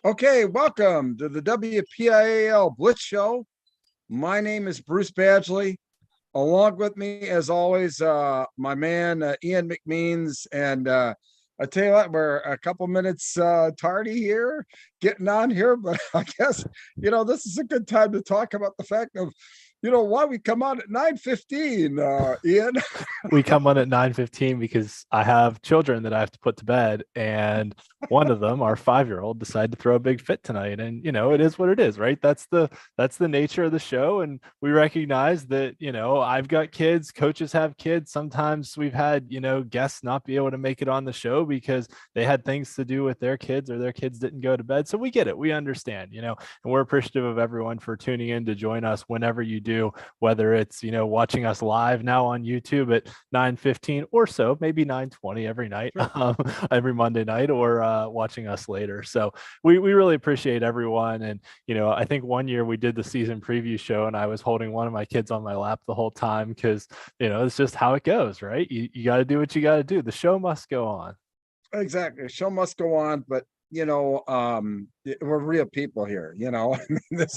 Okay, welcome to the WPIAL Blitz Show. My name is Bruce Badgley. Along with me, as always, my man Ian McMeans. And I tell you what, we're a couple minutes tardy here, getting on here, but I guess this is a good time to talk about the fact of why we come on at 9:15. Ian. We come on at 9:15 because I have children that I have to put to bed, and one of them, our 5-year-old, decided to throw a big fit tonight. And it is what it is, right? That's the nature of the show. And we recognize that, I've got kids, coaches have kids. Sometimes we've had, guests not be able to make it on the show because they had things to do with their kids or their kids didn't go to bed. So we get it. We understand, and we're appreciative of everyone for tuning in to join us whenever you do, whether it's, watching us live now on YouTube at 9:15 or so, maybe 9:20 every night, Sure. every Monday night, or watching us later. So we really appreciate everyone. And, I think one year we did the season preview show and I was holding one of my kids on my lap the whole time because, it's just how it goes, right? You got to do what you got to do. The show must go on. Exactly. The show must go on, but we're real people here. I mean,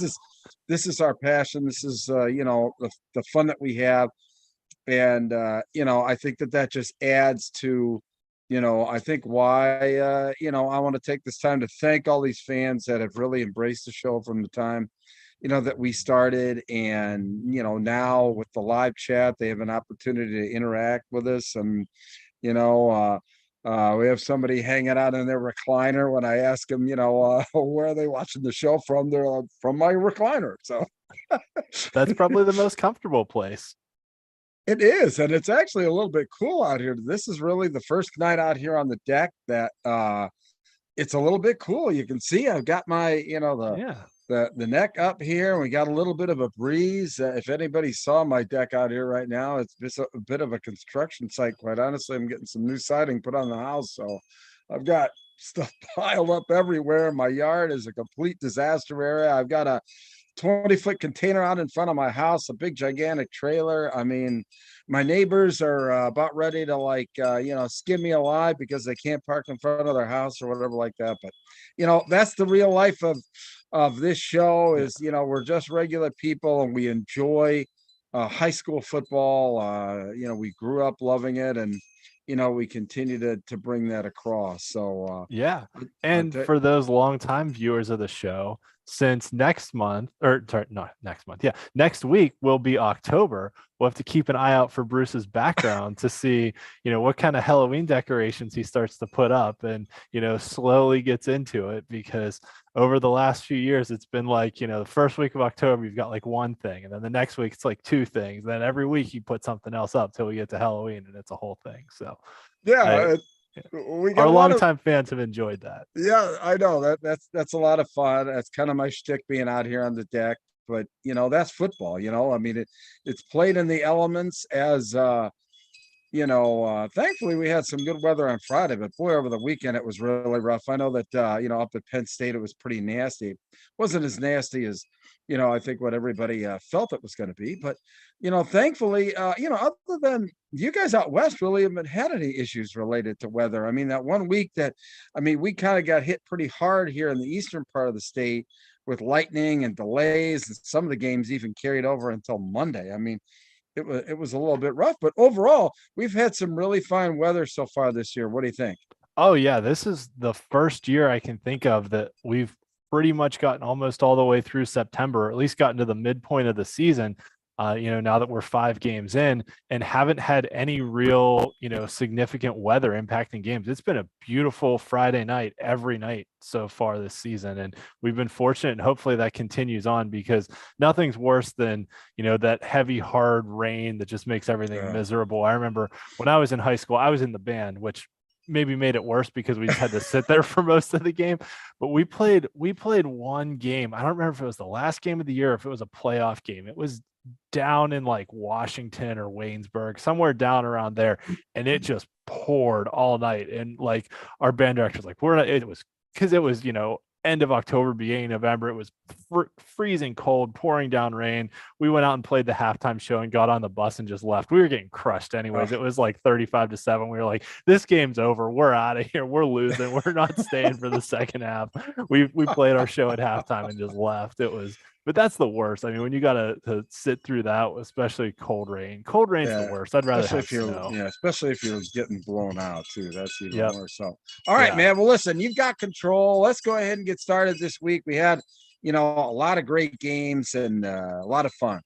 this is our passion. This is the fun that we have. And I think that just adds to I think why I want to take this time to thank all these fans that have really embraced the show from the time that we started. And now with the live chat, they have an opportunity to interact with us. And you know we have somebody hanging out in their recliner. When I ask them, where are they watching the show from, they're from my recliner. So That's probably the most comfortable place. it is, and it's actually a little bit cool out here. This is really the first night out here on the deck that it's a litlittle bit cool. You can see I've got my, Yeah. the neck up here, and we got a little bit of a breeze. If anybody saw my deck out here right now, it's just a bit of a construction site. Quite honestly, I'm getting some new siding put on the house, so I've got stuff piled up everywhere. My yard is a complete disaster area. I've got a 20-foot container out in front of my house, a big gigantic trailer. I mean, my neighbors are about ready to skin me alive because they can't park in front of their house or whatever like that. But that's the real life of this show. Yeah. Is we're just regular people and we enjoy high school football. We grew up loving it, and we continue to bring that across. So Yeah. I And for those longtime viewers of the show, since next month, or sorry, not next month, yeah, next week will be October, we'll have to keep an eye out for Bruce's background to see, what kind of Halloween decorations he starts to put up and, slowly gets into it because over the last few years, it's been like, the first week of October, you've got like one thing, and then the next week, it's like two things. Then every week, you put something else up till we get to Halloween, and it's a whole thing. So, I, yeah, we our got a lot of. longtime fans have enjoyed that. Yeah, I know that's a lot of fun. That's kind of my shtick, being out here on the deck. But that's football. I mean, it's played in the elements. As thankfully we had some good weather on Friday, but boy, over the weekend it was really rough. I know that up at Penn State it was pretty nasty. It wasn't as nasty as I think what everybody felt it was going to be. But thankfully, other than you guys out west, really haven't had any issues related to weather. I mean, that one week that, I mean, we kind of got hit pretty hard here in the eastern part of the state with lightning and delays, and some of the games even carried over until Monday. I mean, it was a little bit rough, but overall, we've had some really fine weather so far this year. What do you think? Oh yeah, this is the first year I can think of that we've pretty much gotten almost all the way through September, or at least gotten to the midpoint of the season. Now that we're 5 games in and haven't had any real, significant weather impacting games. It's been a beautiful Friday night every night so far this season. And we've been fortunate, and hopefully that continues on because nothing's worse than, that heavy, hard rain that just makes everything Yeah. miserable. I remember when I was in high school, I was in the band, which maybe made it worse because we just had to sit there for most of the game. But we played one game. I don't remember if it was the last game of the year or if it was a playoff game. It was down in like Washington or Waynesburg, somewhere down around there, and it just poured all night. And like our band director's like, we're not. It was because it was end of October, beginning of November. It was freezing cold, pouring down rain. We went out and played the halftime show and got on the bus and just left. We were getting crushed anyways. It was like 35-7. We were like, this game's over. We're out of here. We're losing. We're not staying for the second half. We played our show at halftime and just left. But that's the worst. I mean, when you got to sit through that, especially cold rain. Cold rain's the worst. I'd rather have snow. Especially if you're getting blown out too. That's even worse. So, all right, Yeah. man. Well, listen, you've got control. Let's go ahead and get started this week. We had, a lot of great games and a lot of fun.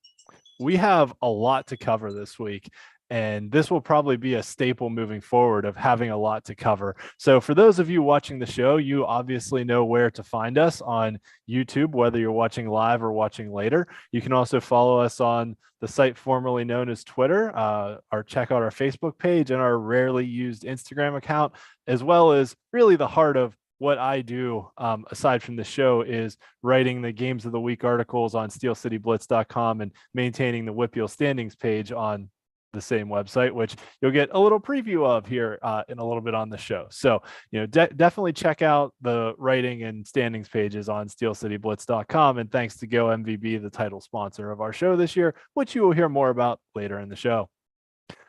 We have a lot to cover this week. And this will probably be a staple moving forward of having a lot to cover. So for those of you watching the show, you obviously know where to find us on YouTube, whether you're watching live or watching later. You can also follow us on the site formerly known as Twitter, or check out our Facebook page and our rarely used Instagram account, as well as really the heart of what I do, aside from the show, is writing the Games of the Week articles on steelcityblitz.com and maintaining the WPIAL standings page on the same website, which you'll get a little preview of here in a little bit on the show. So, definitely check out the writing and standings pages on steelcityblitz.com. And thanks to Go MVB, the title sponsor of our show this year, which you will hear more about later in the show.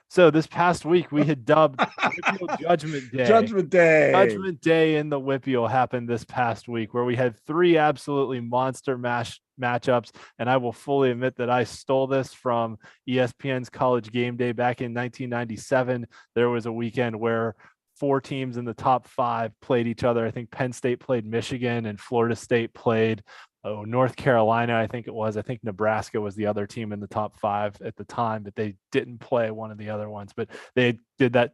So this past week, we had dubbed WPIAL Judgment Day. Judgment Day. Judgment Day in the WPIAL happened this past week, where we had 3 absolutely monster matchups. And I will fully admit that I stole this from ESPN's College Game Day back in 1997. There was a weekend where 4 teams in the top 5 played each other. I think Penn State played Michigan and Florida State played North Carolina, I think it was. I think Nebraska was the other team in the top 5 at the time, but they didn't play one of the other ones. But they did that,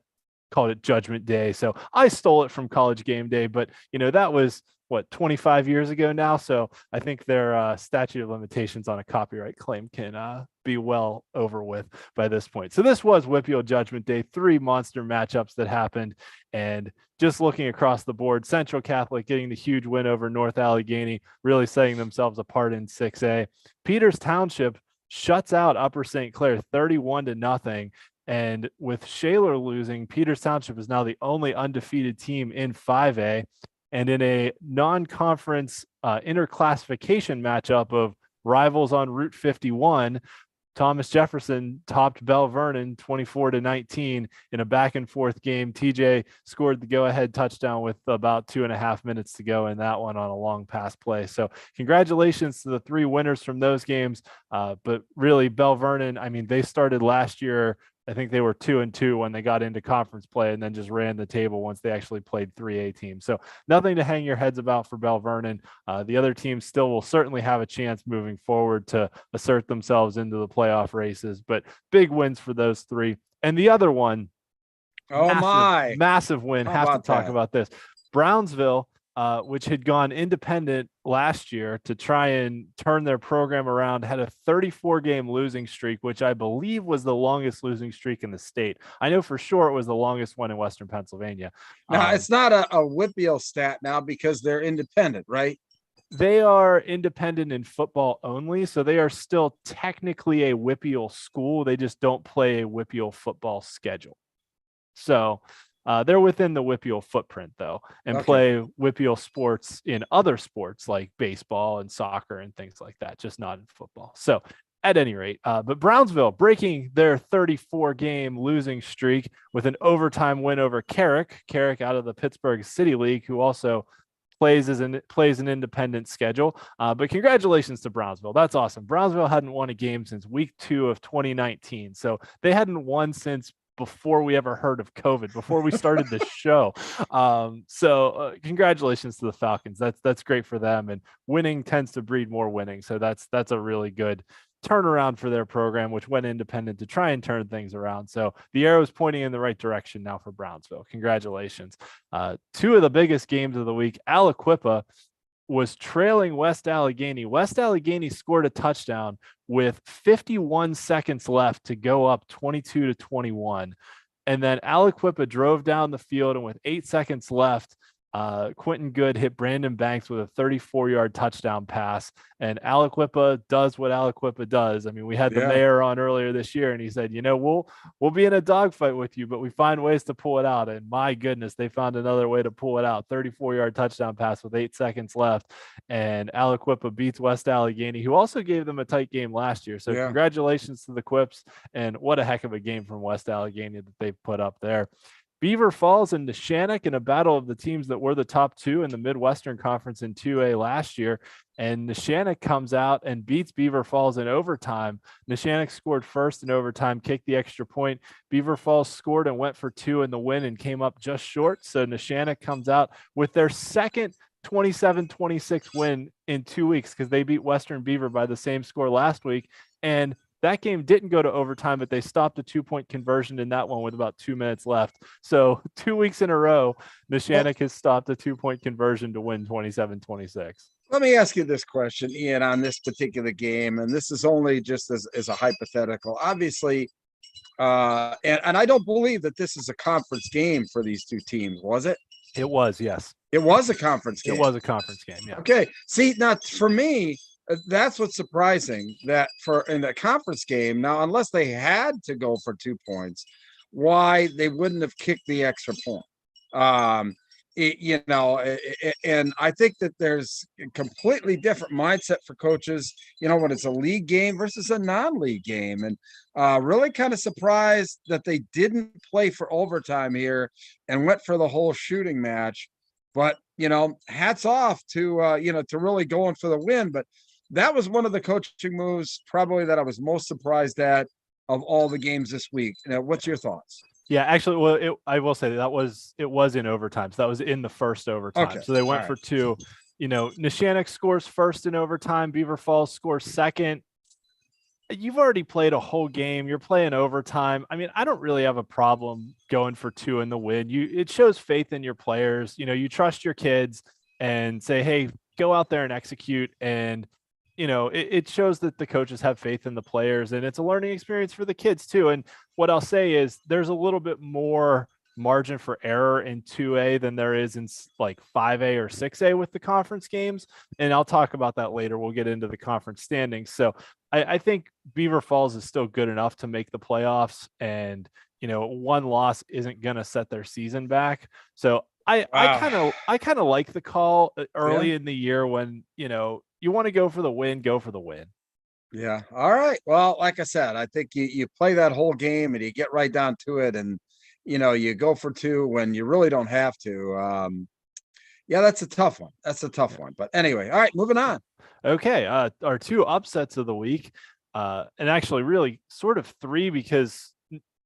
called it Judgment Day. So I stole it from College Game Day, but that was 25 years ago now. So I think their statute of limitations on a copyright claim can be well over with by this point. So this was WPIAL Judgment Day, 3 monster matchups that happened. And just looking across the board, Central Catholic getting the huge win over North Allegheny, really setting themselves apart in 6A. Peters Township shuts out Upper St. Clair 31-0. And with Shaler losing, Peters Township is now the only undefeated team in 5A. And in a non-conference interclassification matchup of rivals on Route 51, Thomas Jefferson topped Bell Vernon 24-19 in a back-and-forth game. TJ scored the go-ahead touchdown with about 2.5 minutes to go in that one on a long pass play. So congratulations to the 3 winners from those games. But really, Bell Vernon, they started last year. I think they were 2-2 when they got into conference play, and then just ran the table once they actually played 3A teams. So nothing to hang your heads about for Bell Vernon. The other teams still will certainly have a chance moving forward to assert themselves into the playoff races, but big wins for those 3. And the other one, massive win. Have to talk about this. Brownsville, which had gone independent last year to try and turn their program around, had a 34-game losing streak, which I believe was the longest losing streak in the state. I know for sure it was the longest one in Western Pennsylvania. Now, it's not a WPIAL stat now because they're independent, right? They are independent in football only, so they are still technically a WPIAL school. They just don't play a WPIAL football schedule. So they're within the WPIAL footprint, though, and play WPIAL sports in other sports like baseball and soccer and things like that, just not in football. So at any rate, but Brownsville breaking their 34-game losing streak with an overtime win over Carrick out of the Pittsburgh City League, who also plays an independent schedule. But congratulations to Brownsville. That's awesome. Brownsville hadn't won a game since week 2 of 2019. So they hadn't won since before we ever heard of COVID, before we started the show. So congratulations to the Falcons. That's great for them, and winning tends to breed more winning. So that's a really good turnaround for their program, which went independent to try and turn things around. So the arrow is pointing in the right direction now for Brownsville. Congratulations. 2 of the biggest games of the week. Aliquippa was trailing West Allegheny. West Allegheny scored a touchdown with 51 seconds left to go up 22-21. And then Aliquippa drove down the field, and with 8 seconds left, Quentin Good hit Brandon Banks with a 34-yard touchdown pass, and Aliquippa does what Aliquippa does. I mean, we had the Yeah. mayor on earlier this year, and he said, we'll be in a dogfight with you, but we find ways to pull it out. And my goodness, they found another way to pull it out. 34-yard touchdown pass with 8 seconds left, and Aliquippa beats West Allegheny, who also gave them a tight game last year. So congratulations to the Quips, and what a heck of a game from West Allegheny that they put up there. Beaver Falls and Neshannock in a battle of the teams that were the top two in the Midwestern Conference in 2A last year. And Neshannock comes out and beats Beaver Falls in overtime. Neshannock scored first in overtime, kicked the extra point. Beaver Falls scored and went for 2 in the win and came up just short. So Neshannock comes out with their second 27-26 win in 2 weeks, because they beat Western Beaver by the same score last week. And that game didn't go to overtime, but they stopped a 2-point conversion in that one with about 2 minutes left. So 2 weeks in a row, Neshannock has stopped a 2-point conversion to win 27-26. Let me ask you this question, Ian, on this particular game, and this is only just as a hypothetical. Obviously, and I don't believe that this is a conference game for these two teams, was it? It was, yes. It was a conference game. It was a conference game, yeah. Okay. See, now for me, that's what's surprising, that for in a conference game, now, unless they had to go for 2 points, why they wouldn't have kicked the extra point. And I think that there's a completely different mindset for coaches, when it's a league game versus a non-league game. And really kind of surprised that they didn't play for overtime here and went for the whole shooting match. But, hats off to, to really going for the win. But that was one of the coaching moves probably that I was most surprised at of all the games this week. What's your thoughts? Yeah, actually, well, I will say it was in overtime. So that was in the first overtime. Okay. So they went for 2. Neshannock scores first in overtime. Beaver Falls scores second. You've already played a whole game. You're playing overtime. I mean, I don't really have a problem going for 2 in the win. It shows faith in your players. You trust your kids and say, hey, go out there and execute. And it shows that the coaches have faith in the players, and it's a learning experience for the kids too. And what I'll say is there's a little bit more margin for error in 2A than there is in like 5A or 6A with the conference games. And I'll talk about that later. We'll get into the conference standings. So I think Beaver Falls is still good enough to make the playoffs, and, one loss isn't going to set their season back. So I kind of like the call early in the year when, you want to go for the win, go for the win. Yeah. All right. Well, like I said, I think you play that whole game and you get right down to it, and, you go for 2 when you really don't have to. That's a tough one. But anyway, all right, moving on. Okay. Our 2 upsets of the week, and actually really sort of 3, because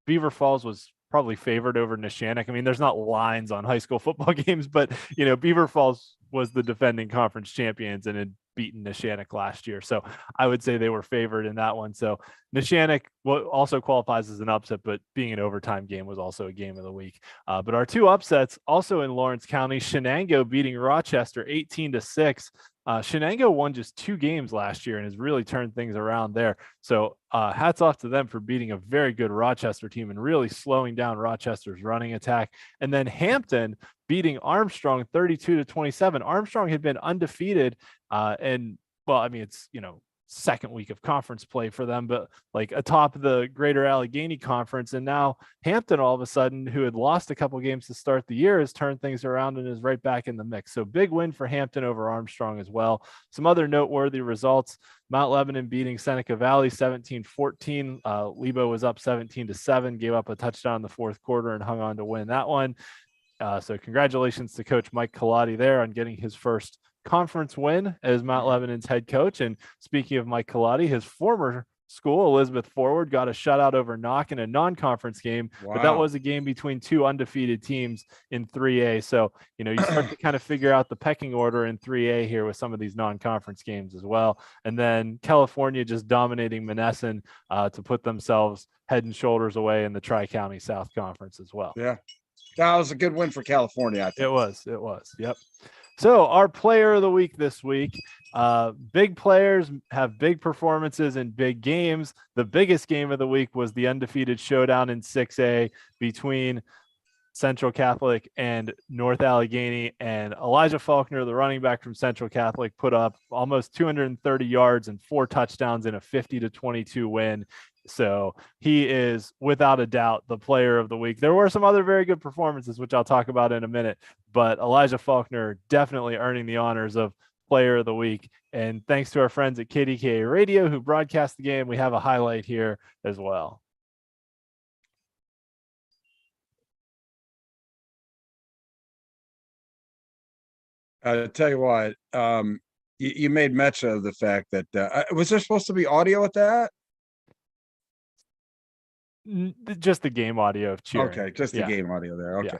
Beaver Falls was probably favored over Neshannock. I mean, there's not lines on high school football games, but, Beaver Falls was the defending conference champions and had beaten Neshannock last year. So I would say they were favored in that one. So Neshannock also qualifies as an upset, but being an overtime game was also a game of the week. But our 2 upsets also in Lawrence County, Shenango beating Rochester 18-6. Shenango won just 2 games last year and has really turned things around there. So hats off to them for beating a very good Rochester team and really slowing down Rochester's running attack. And then Hampton beating Armstrong 32-27. Armstrong had been undefeated, it's, second week of conference play for them, but like atop the Greater Allegheny Conference. And now Hampton, all of a sudden, who had lost a couple games to start the year, has turned things around and is right back in the mix. So big win for Hampton over Armstrong as well. Some other noteworthy results: Mount Lebanon beating Seneca Valley 17-14. Lebo was up 17-7, gave up a touchdown in the fourth quarter and hung on to win that one. So congratulations to Coach Mike Colati there on getting his first conference win as Mount Lebanon's head coach. And speaking of Mike Colati, his former school, Elizabeth Forward, got a shutout over Knock in a non-conference game. Wow. But that was a game between 2 undefeated teams in 3A. So, you start to kind of figure out the pecking order in 3A here with some of these non-conference games as well. And then California just dominating Monessen to put themselves head and shoulders away in the Tri-County South Conference as well. Yeah. That was a good win for California, I think. It was. Yep. So our player of the week this week, big players have big performances in big games. The biggest game of the week was the undefeated showdown in 6A between Central Catholic and North Allegheny, and Elijah Faulkner, the running back from Central Catholic, put up almost 230 yards and 4 touchdowns in a 50-22 win. So he is without a doubt the player of the week. There were some other very good performances, which I'll talk about in a minute, but Elijah Faulkner definitely earning the honors of player of the week. And thanks to our friends at KDKA Radio who broadcast the game, we have a highlight here as well. I tell you what, you made mention of the fact that was there supposed to be audio at that? Just the game audio of cheering. Okay, just the game audio there. Okay.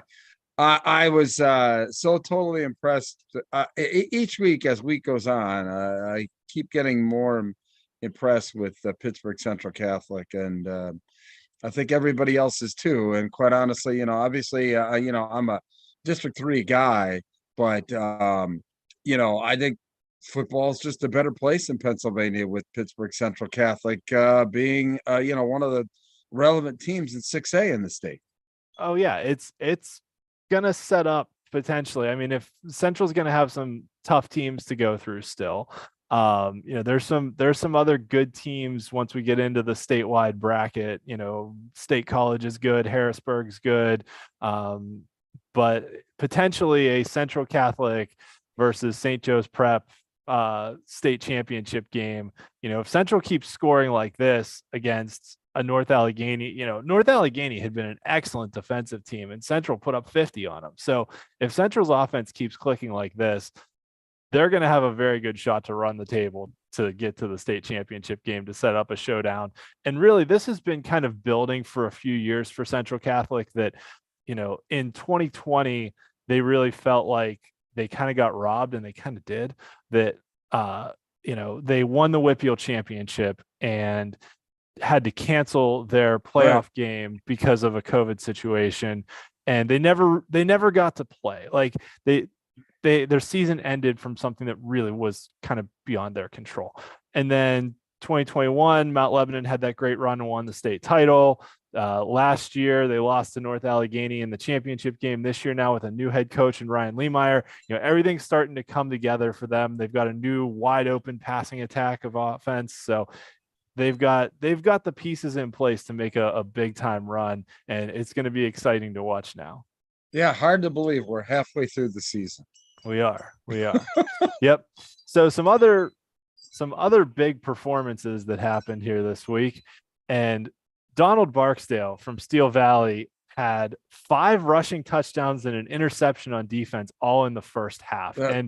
Yeah. I was so totally impressed. Each week, as week goes on, I keep getting more impressed with Pittsburgh Central Catholic, and I think everybody else is too. And quite honestly, obviously, I'm a District 3 guy, but I think football is just a better place in Pennsylvania with Pittsburgh Central Catholic being one of the relevant teams in 6A in the state. Oh yeah, it's gonna set up potentially. I mean, if Central's gonna have some tough teams to go through still, there's some other good teams once we get into the statewide bracket. State College is good, Harrisburg's good, but potentially a Central Catholic versus St. Joe's Prep state championship game. If Central keeps scoring like this against a North Allegheny, North Allegheny had been an excellent defensive team and Central put up 50 on them. So if Central's offense keeps clicking like this, they're going to have a very good shot to run the table to get to the state championship game to set up a showdown. And really, this has been kind of building for a few years for Central Catholic that, in 2020, they really felt like they kind of got robbed, and they kind of did that. They won the WPIAL championship and had to cancel their playoff game because of a COVID situation, and they never got to play. Like their season ended from something that really was kind of beyond their control. And then 2021, Mount Lebanon had that great run and won the state title. Last year, they lost to North Allegheny in the championship game. This year now with a new head coach and Ryan Lemeyer, everything's starting to come together for them. They've got a new wide open passing attack of offense. So they've got the pieces in place to make a big time run, and it's going to be exciting to watch now. Yeah, hard to believe we're halfway through the season. We are. Yep. So some other big performances that happened here this week, and Donald Barksdale from Steel Valley had 5 rushing touchdowns and an interception on defense, all in the first half. I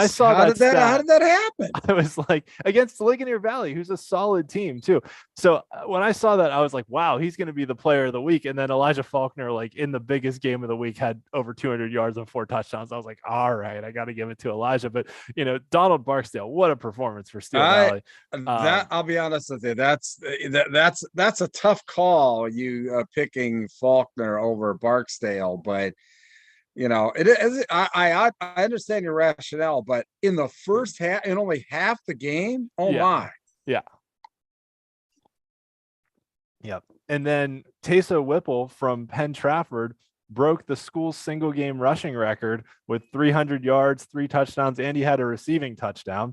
saw how did that happen? I was like, against Ligonier Valley, who's a solid team too. So when I saw that, I was like, wow, he's going to be the player of the week. And then Elijah Faulkner, like in the biggest game of the week, had over 200 yards and 4 touchdowns. I was like, all right, I got to give it to Elijah. But Donald Barksdale, what a performance for Steel Valley. I'll be honest with you, that's a tough call. You picking Faulkner over Barksdale, but it is. I understand your rationale, but in the first half, in only half the game, my, yeah. Yep. And then Tayso Whipple from Penn Trafford broke the school's single game rushing record with 300 yards, 3 touchdowns, and he had a receiving touchdown.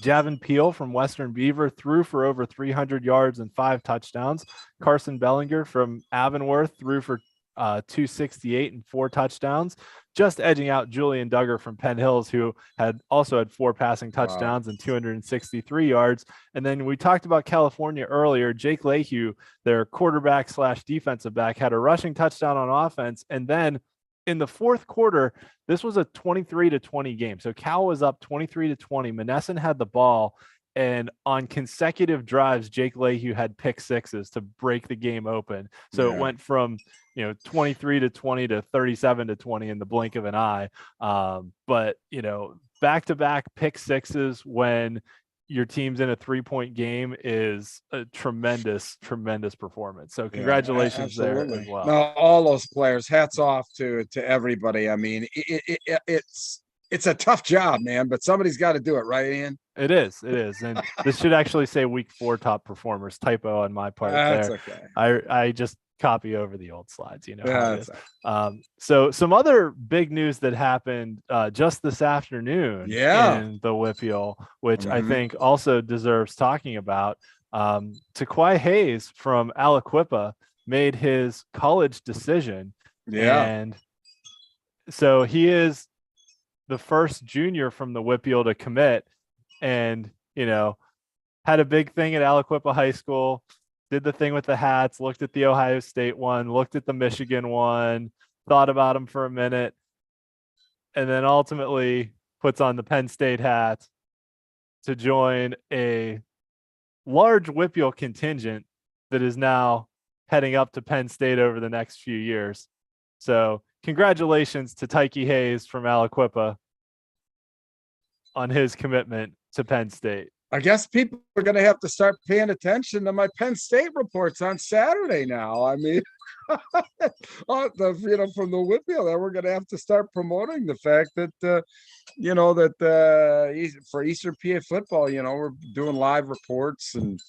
Javin Peel from Western Beaver threw for over 300 yards and 5 touchdowns. Carson Bellinger from Avonworth threw for 268 and 4 touchdowns, just edging out Julian Duggar from Penn Hills, who had 4 passing touchdowns and 263 yards. And then we talked about California earlier. Jake Lehue, their quarterback / defensive back, had a rushing touchdown on offense. And then in the fourth quarter, this was a 23-20 game. So Cal was up 23-20. Monessen had the ball, and on consecutive drives, Jake Lehue had pick sixes to break the game open. So it went from 23-20 to 37-20 in the blink of an eye. But back-to-back pick sixes when your team's in a 3-point game is a tremendous performance. So congratulations there as well. No, all those players, hats off to everybody. I mean, it's a tough job, man, but somebody's got to do it, right, Ian? It is. And this should actually say week 4 top performers. Typo on my part. That's there. Okay. I just copy over the old slides. You know how it Yeah. is. So some other big news that happened just this afternoon Yeah. in the WPIAL, which I Mhm. think also deserves talking about. Taquai Hayes from Aliquippa made his college decision, Yeah. and so he is the first junior from the WPIAL to commit, and had a big thing at Aliquippa High School, did the thing with the hats, looked at the Ohio State one, looked at the Michigan one, thought about them for a minute, and then ultimately puts on the Penn State hat to join a large WPIAL contingent that is now heading up to Penn State over the next few years. So congratulations to Tyke Hayes from Aliquippa on his commitment to Penn State. I guess people are going to have to start paying attention to my Penn State reports on Saturday now. I mean, from the WPIAL, that we're going to have to start promoting the fact that, for Eastern PA football, we're doing live reports and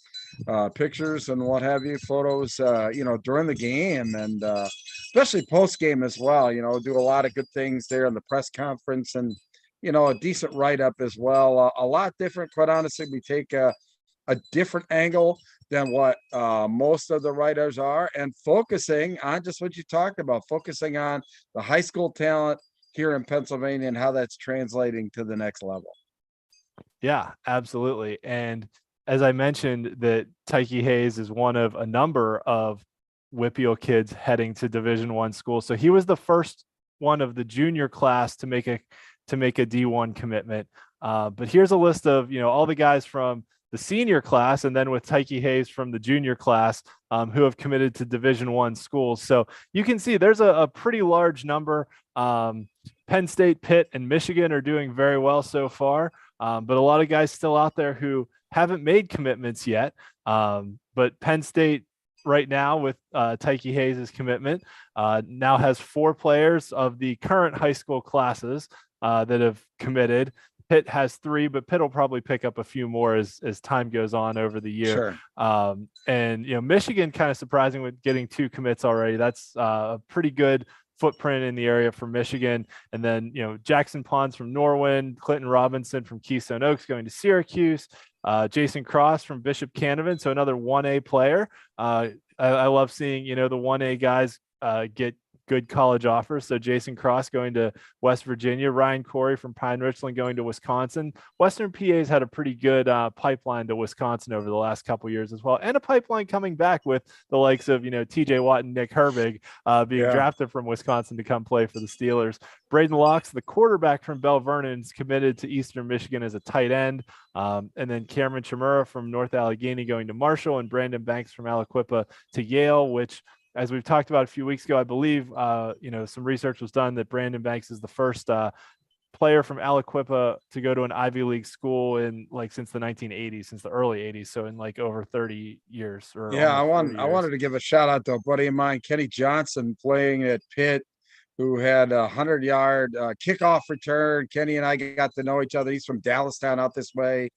pictures and what have you, photos, during the game and especially post game as well. Do a lot of good things there in the press conference and a decent write-up as well. A lot different, quite honestly. We take a different angle than what most of the writers are, and focusing on just what you talked about, focusing on the high school talent here in Pennsylvania and how that's translating to the next level. Yeah, absolutely. And as I mentioned, that Tyke Hayes is one of a number of WPIAL kids heading to Division I school. So he was the first one of the junior class to make a D1 commitment. But here's a list of all the guys from the senior class, and then with Tyke Hayes from the junior class, who have committed to Division I schools. So you can see there's a pretty large number. Penn State, Pitt, and Michigan are doing very well so far, but a lot of guys still out there who haven't made commitments yet. But Penn State right now with Tyke Hayes' commitment now has 4 players of the current high school classes that have committed. Pitt has 3, but Pitt will probably pick up a few more as time goes on over the year. Sure. And Michigan kind of surprising with getting 2 commits already. That's a pretty good footprint in the area for Michigan. And then Jackson Pons from Norwin, Clinton Robinson from Keystone Oaks going to Syracuse, Jason Cross from Bishop Canevin, so another 1A player. I love seeing the 1A guys get good college offers. So Jason Cross going to West Virginia, Ryan Corey from Pine Richland going to Wisconsin. Western PA's had a pretty good pipeline to Wisconsin over the last couple of years as well, and a pipeline coming back with the likes of TJ Watt and Nick Herbig being drafted from Wisconsin to come play for the Steelers. Braden Locks, the quarterback from Bell Vernon, is committed to Eastern Michigan as a tight end. And then Cameron Chimura from North Allegheny going to Marshall, and Brandon Banks from Aliquippa to Yale, which, as we've talked about a few weeks ago, I believe, some research was done that Brandon Banks is the first player from Aliquippa to go to an Ivy League school since the 1980s, since the early 80s. So in over 30 years. I wanted to give a shout out to a buddy of mine, Kenny Johnson, playing at Pitt, who had a 100-yard kickoff return. Kenny and I got to know each other. He's from Dallastown out this way.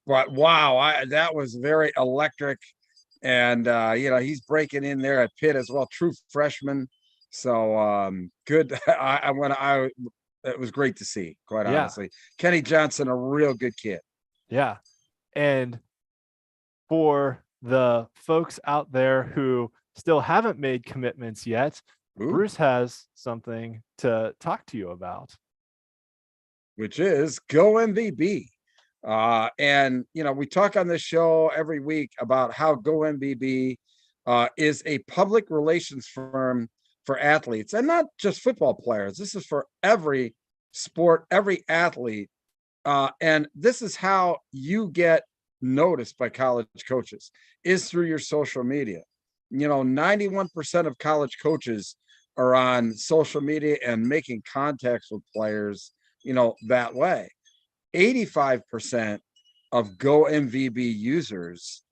But wow, that was very electric. And he's breaking in there at Pitt as well, true freshman. So good. It was great to see, quite honestly. Kenny Johnson, a real good kid. Yeah. And for the folks out there who still haven't made commitments yet, Bruce has something to talk to you about, which is Go MVB. And we talk on this show every week about how Go MVB is a public relations firm for athletes, and not just football players. This is for every sport, every athlete. And this is how you get noticed by college coaches, is through your social media. 91% of college coaches are on social media and making contacts with players, that way. 85% of Go MVB users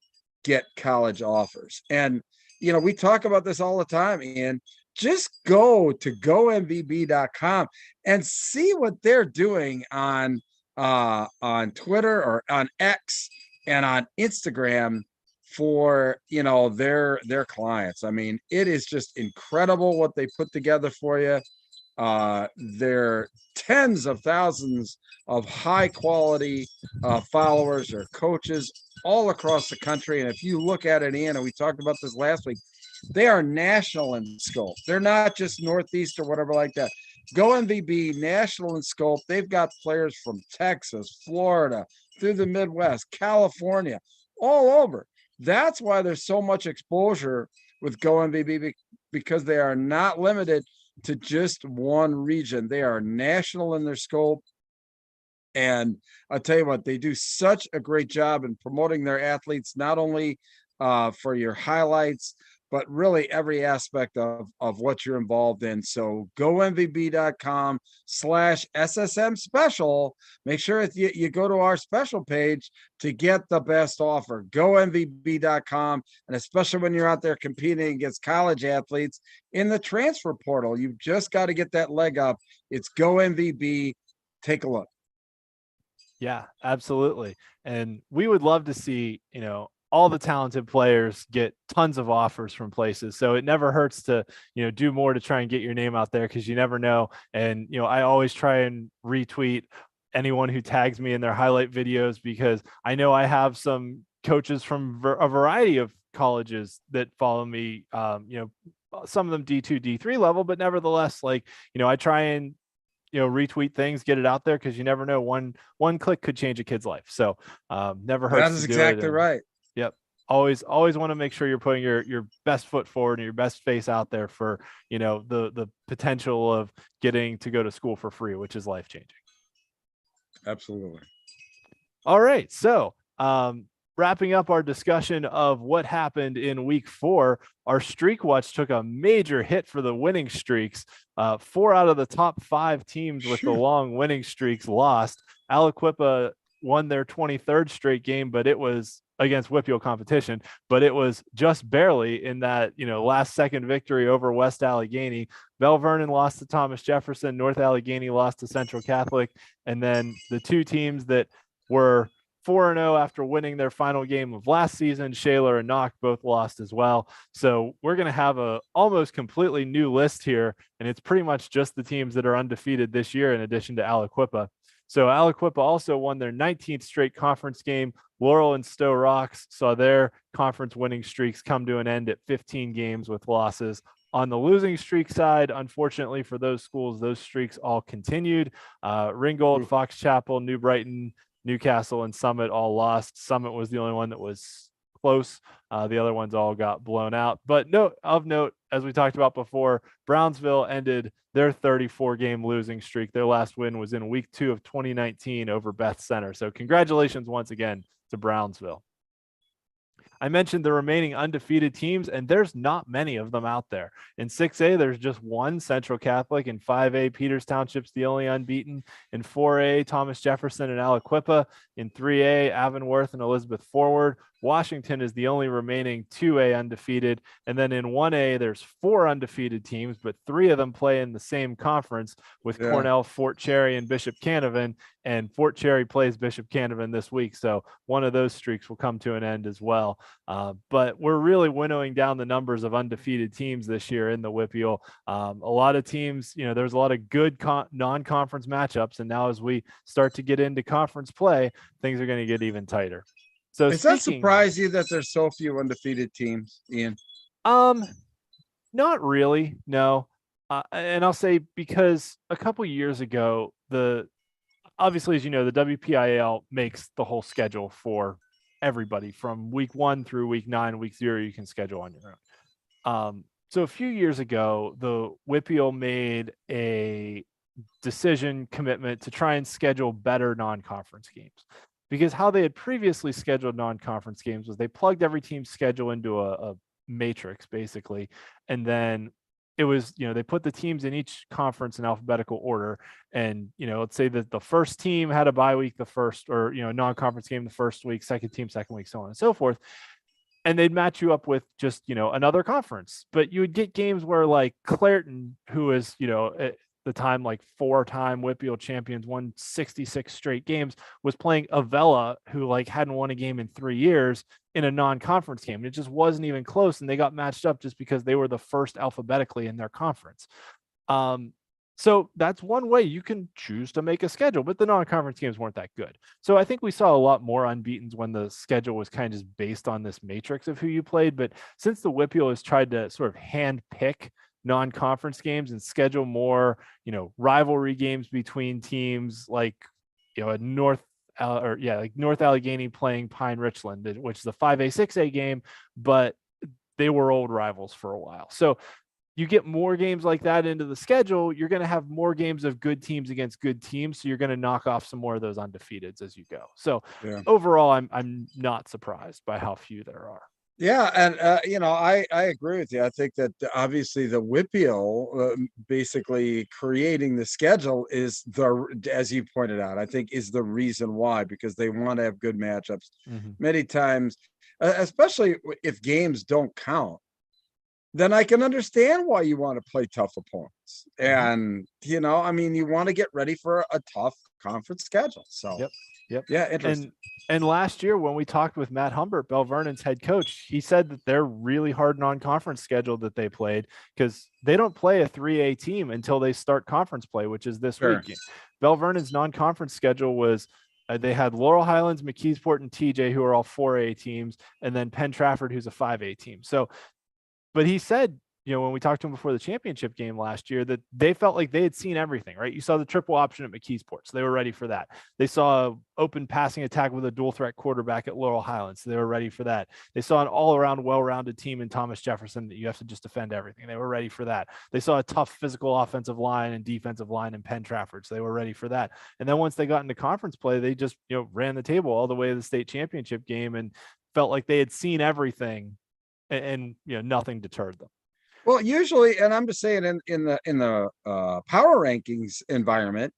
get college offers. And, we talk about this all the time, Ian. Just go to gomvb.com and see what they're doing on Twitter or on X and on Instagram for, their clients. I mean, it is just incredible what they put together for you. They're tens of thousands of high quality followers or coaches all across the country. And if you look at it, Ian, and we talked about this last week, they are national in scope. They're not just Northeast or whatever like that. Go MVB, national in scope. They've got players from Texas, Florida, through the Midwest, California, all over. That's why there's so much exposure with Go MVB, because they are not limited to just one region. They are national in their scope. And I'll tell you what, they do such a great job in promoting their athletes, not only for your highlights, but really every aspect of what you're involved in. So gomvb.com/SSM special. Make sure you go to our special page to get the best offer. Gomvb.com. And especially when you're out there competing against college athletes in the transfer portal, you've just got to get that leg up. It's GoMVB. Take a look. Yeah, absolutely. And we would love to see, all the talented players get tons of offers from places. So it never hurts to, do more to try and get your name out there, because you never know. And, I always try and retweet anyone who tags me in their highlight videos, because I know I have some coaches from a variety of colleges that follow me, some of them D2, D3 level, but nevertheless, I try and retweet things, get it out there, because you never know, one click could change a kid's life. So never hurts. That is exactly right. Yep. Always want to make sure you're putting your best foot forward and your best face out there for, the potential of getting to go to school for free, which is life changing. Absolutely. All right. So wrapping up our discussion of what happened in week 4, our Streak Watch took a major hit for the winning streaks. 4 out of the top 5 teams with the long winning streaks lost. Aliquippa won their 23rd straight game, but it was against WPIAL competition, but it was just barely in that, last second victory over West Allegheny. Bell Vernon lost to Thomas Jefferson. North Allegheny lost to Central Catholic. And then the 2 teams that were 4-0 after winning their final game of last season, Shaler and Knock, both lost as well. So we're going to have a almost completely new list here, and it's pretty much just the teams that are undefeated this year, in addition to Aliquippa. So Aliquippa also won their 19th straight conference game. Laurel and Stowe Rocks saw their conference winning streaks come to an end at 15 games with losses. On the losing streak side, unfortunately for those schools, those streaks all continued. Ringgold, Fox Chapel, New Brighton, Newcastle, and Summit all lost. Summit was the only one that was close. The other ones all got blown out. But of note, as we talked about before, Brownsville ended their 34-game losing streak. Their last win was in week 2 of 2019 over Beth Center. So congratulations once again to Brownsville. I mentioned the remaining undefeated teams, and there's not many of them out there. In 6A, there's just one, Central Catholic. In 5A, Peters Township's the only unbeaten. In 4A, Thomas Jefferson and Aliquippa. In 3A, Avonworth and Elizabeth Forward. Washington is the only remaining 2A undefeated. And then in 1A, there's 4 undefeated teams, but 3 of them play in the same conference with Cornell, Fort Cherry, and Bishop Canevin. And Fort Cherry plays Bishop Canevin this week. So one of those streaks will come to an end as well. But we're really winnowing down the numbers of undefeated teams this year in the WPIAL. A lot of teams, there's a lot of good non-conference matchups. And now as we start to get into conference play, things are going to get even tighter. So does that surprise you that there's so few undefeated teams, Ian? Not really, no. And I'll say, because a couple years ago, obviously, as you know, the WPIAL makes the whole schedule for everybody from week 1 through week 9. Week 0, you can schedule on your own. So a few years ago, the WPIAL made a commitment to try and schedule better non-conference games. Because how they had previously scheduled non-conference games was they plugged every team's schedule into a matrix, basically. And then it was, they put the teams in each conference in alphabetical order. And, let's say that the first team had a bye week the first, or, non-conference game the first week, second team, second week, so on and so forth. And they'd match you up with just, another conference. But you would get games where, like, Clairton, who is, the time, like 4-time WPIAL champions, won 66 straight games, was playing Avella, who like hadn't won a game in 3 years. in a non-conference game. It just wasn't even close, and they got matched up just because they were the first alphabetically in their conference. So that's one way you can choose to make a schedule, but the non-conference games weren't that good. So I think we saw a lot more unbeatens when the schedule was kind of just based on this matrix of who you played. But since the WPIAL has tried to sort of hand pick non-conference games and schedule more, rivalry games between teams like, a North like North Allegheny playing Pine Richland, which is a 5A, 6A game, but they were old rivals for a while. So you get more games like that into the schedule, you're going to have more games of good teams against good teams. So you're going to knock off some more of those undefeateds as you go. So overall, I'm not surprised by how few there are. Yeah, and I agree with you. I think that obviously the WPIAL basically creating the schedule is as you pointed out, I think is the reason why, because they want to have good matchups. Many times, especially if games don't count, then I can understand why you want to play tough opponents. And you want to get ready for a tough conference schedule. So Yep. Yeah, interesting. And last year when we talked with Matt Humbert, Bell Vernon's head coach, he said that they're really hard non-conference schedule that they played, because they don't play a 3A team until they start conference play, which is this week. Bell Vernon's non-conference schedule was they had Laurel Highlands, McKeesport, and TJ, who are all 4A teams, and then Penn Trafford, who's a 5A team. So, but he said, when we talked to him before the championship game last year, that they felt like they had seen everything, right? You saw the triple option at McKeesport, so they were ready for that. They saw an open passing attack with a dual threat quarterback at Laurel Highlands, so they were ready for that. They saw an all-around well-rounded team in Thomas Jefferson that you have to just defend everything. They were ready for that. They saw a tough physical offensive line and defensive line in Penn Trafford, so they were ready for that. And then once they got into conference play, they just ran the table all the way to the state championship game and felt like they had seen everything, and nothing deterred them. Well, usually, and I'm just saying, in the power rankings environment,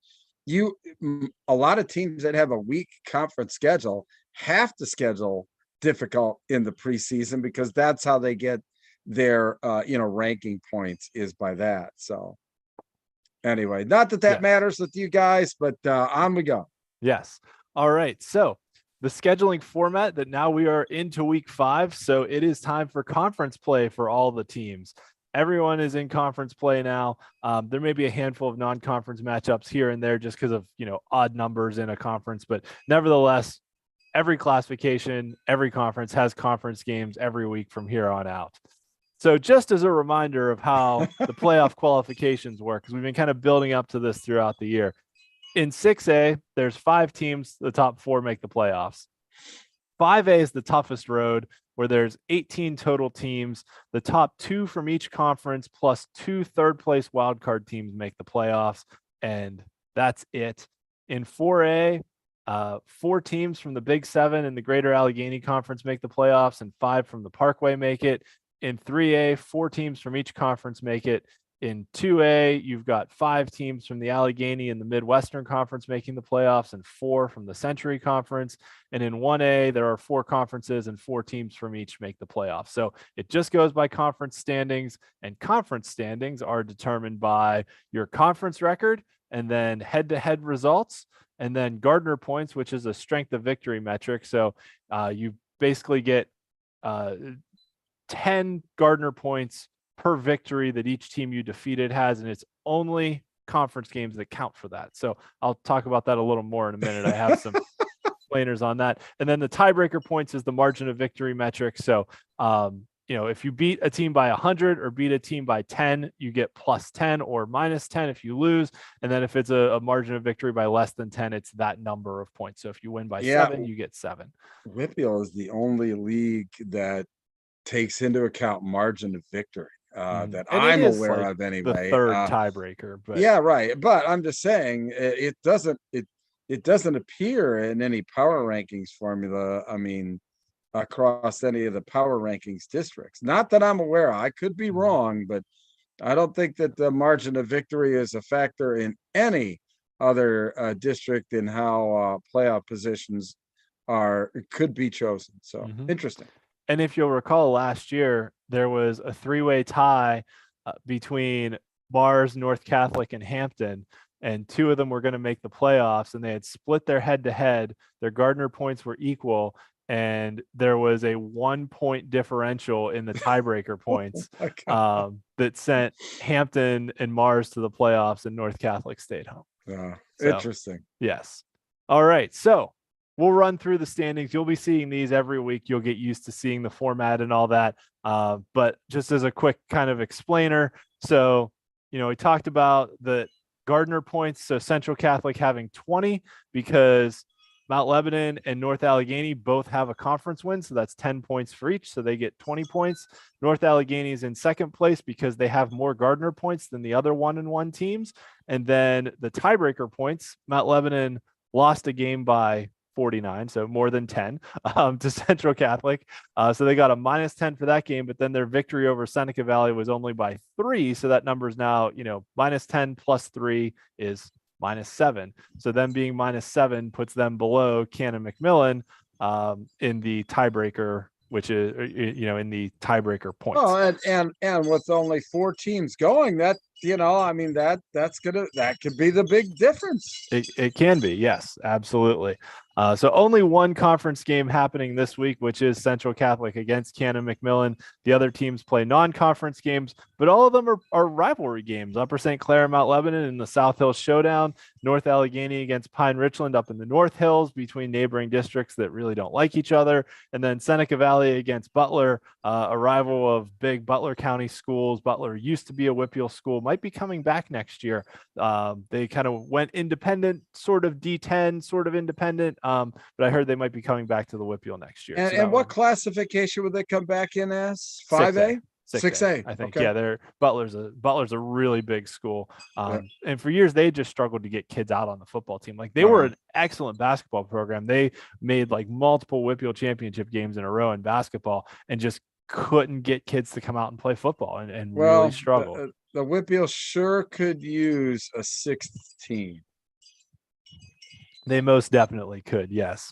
a lot of teams that have a weak conference schedule have to schedule difficult in the preseason, because that's how they get their ranking points, is by that. So anyway, not that matters with you guys, but on we go. Yes. All right. So the scheduling format that now we are into week 5. So it is time for conference play for all the teams. Everyone is in conference play now. There may be a handful of non-conference matchups here and there just because of, odd numbers in a conference, but nevertheless, every classification, every conference has conference games every week from here on out. So just as a reminder of how the playoff qualifications work, because we've been kind of building up to this throughout the year. In 6A, there's 5 teams. The top 4 make the playoffs. 5A is the toughest road, where there's 18 total teams. The top 2 from each conference plus 2 third-place wildcard teams make the playoffs, and that's it. In 4A, 4 teams from the Big 7 and the Greater Allegheny Conference make the playoffs, and 5 from the Parkway make it. In 3A, 4 teams from each conference make it. In 2A, you've got 5 teams from the Allegheny and the Midwestern Conference making the playoffs, and 4 from the Century Conference. And in 1A, there are 4 conferences and 4 teams from each make the playoffs. So it just goes by conference standings, and conference standings are determined by your conference record, and then head-to-head results, and then Gardner points, which is a strength of victory metric. So you basically get 10 Gardner points per victory that each team you defeated has, and it's only conference games that count for that. So I'll talk about that a little more in a minute. I have some explainers on that. And then the tiebreaker points is the margin of victory metric. So if you beat a team by 100 or beat a team by 10, you get plus 10 or minus 10 if you lose. And then if it's a margin of victory by less than 10, it's that number of points. So if you win by 7, you get 7. WPIAL is the only league that takes into account margin of victory. That I'm aware of anyway. The third tiebreaker, but yeah, right. But I'm just saying it doesn't appear in any power rankings formula. I mean, across any of the power rankings districts. Not that I'm aware of. I could be wrong, but I don't think that the margin of victory is a factor in any other district in how playoff positions could be chosen. So interesting. And if you'll recall, last year, there was a 3-way tie between Mars, North Catholic, and Hampton, and 2 of them were going to make the playoffs, and they had split their head-to-head. Their Gardner points were equal, and there was a 1 point differential in the tiebreaker points My God. that sent Hampton and Mars to the playoffs, and North Catholic stayed home. So, Interesting. yes. All right. So we'll run through the standings. You'll be seeing these every week. You'll get used to seeing the format and all that. But just as a quick kind of explainer, so, we talked about the Gardner points. So Central Catholic having 20 because Mount Lebanon and North Allegheny both have a conference win. So that's 10 points for each. So they get 20 points. North Allegheny is in second place because they have more Gardner points than the other 1-1 teams. And then the tiebreaker points, Mount Lebanon lost a game by 49, so more than 10 to Central Catholic. So they got a -10 for that game, but then their victory over Seneca Valley was only by 3. So that number is now, -10 plus 3 is -7. So them being -7 puts them below Canon McMillan in the tiebreaker, which is, in the tiebreaker points. Oh, and with only 4 teams going, that that could be the big difference. It can be, yes, absolutely. So only one conference game happening this week, which is Central Catholic against Canon McMillan. The other teams play non-conference games, but all of them are rivalry games. Upper St. Clair and Mount Lebanon in the South Hills Showdown, North Allegheny against Pine Richland up in the North Hills between neighboring districts that really don't like each other, and then Seneca Valley against Butler, a rival of big Butler County schools. Butler used to be a WPIAL school, might be coming back next year. They kind of went independent, sort of D10, sort of independent. But I heard they might be coming back to the WPIAL next year. And what classification would they come back in as? 5A? 6A. I think. Okay. Yeah, Butler's a really big school. And for years they just struggled to get kids out on the football team. Like they were an excellent basketball program. They made like multiple WPIAL championship games in a row in basketball and just couldn't get kids to come out and play football and really struggled. The WPIAL sure could use a 6th team. They most definitely could, yes.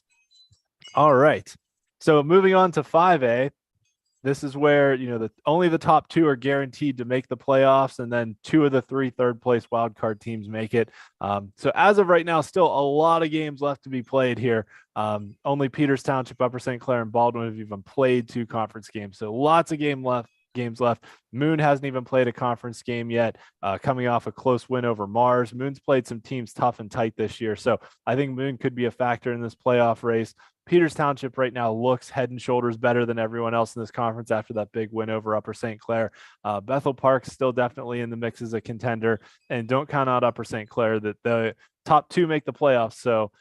All right. So moving on to 5A, this is where, only the top 2 are guaranteed to make the playoffs, and then 2 of the 3 third-place wildcard teams make it. So as of right now, still a lot of games left to be played here. Only Peters Township, Upper St. Clair, and Baldwin have even played 2 conference games. So lots of games left. Moon hasn't even played a conference game yet, coming off a close win over Mars. Moon's played some teams tough and tight this year, so I think Moon could be a factor in this playoff race. Peters Township right now looks head and shoulders better than everyone else in this conference after that big win over Upper St. Clair. Bethel Park's still definitely in the mix as a contender, and don't count out Upper St. Clair that the top 2 make the playoffs. So,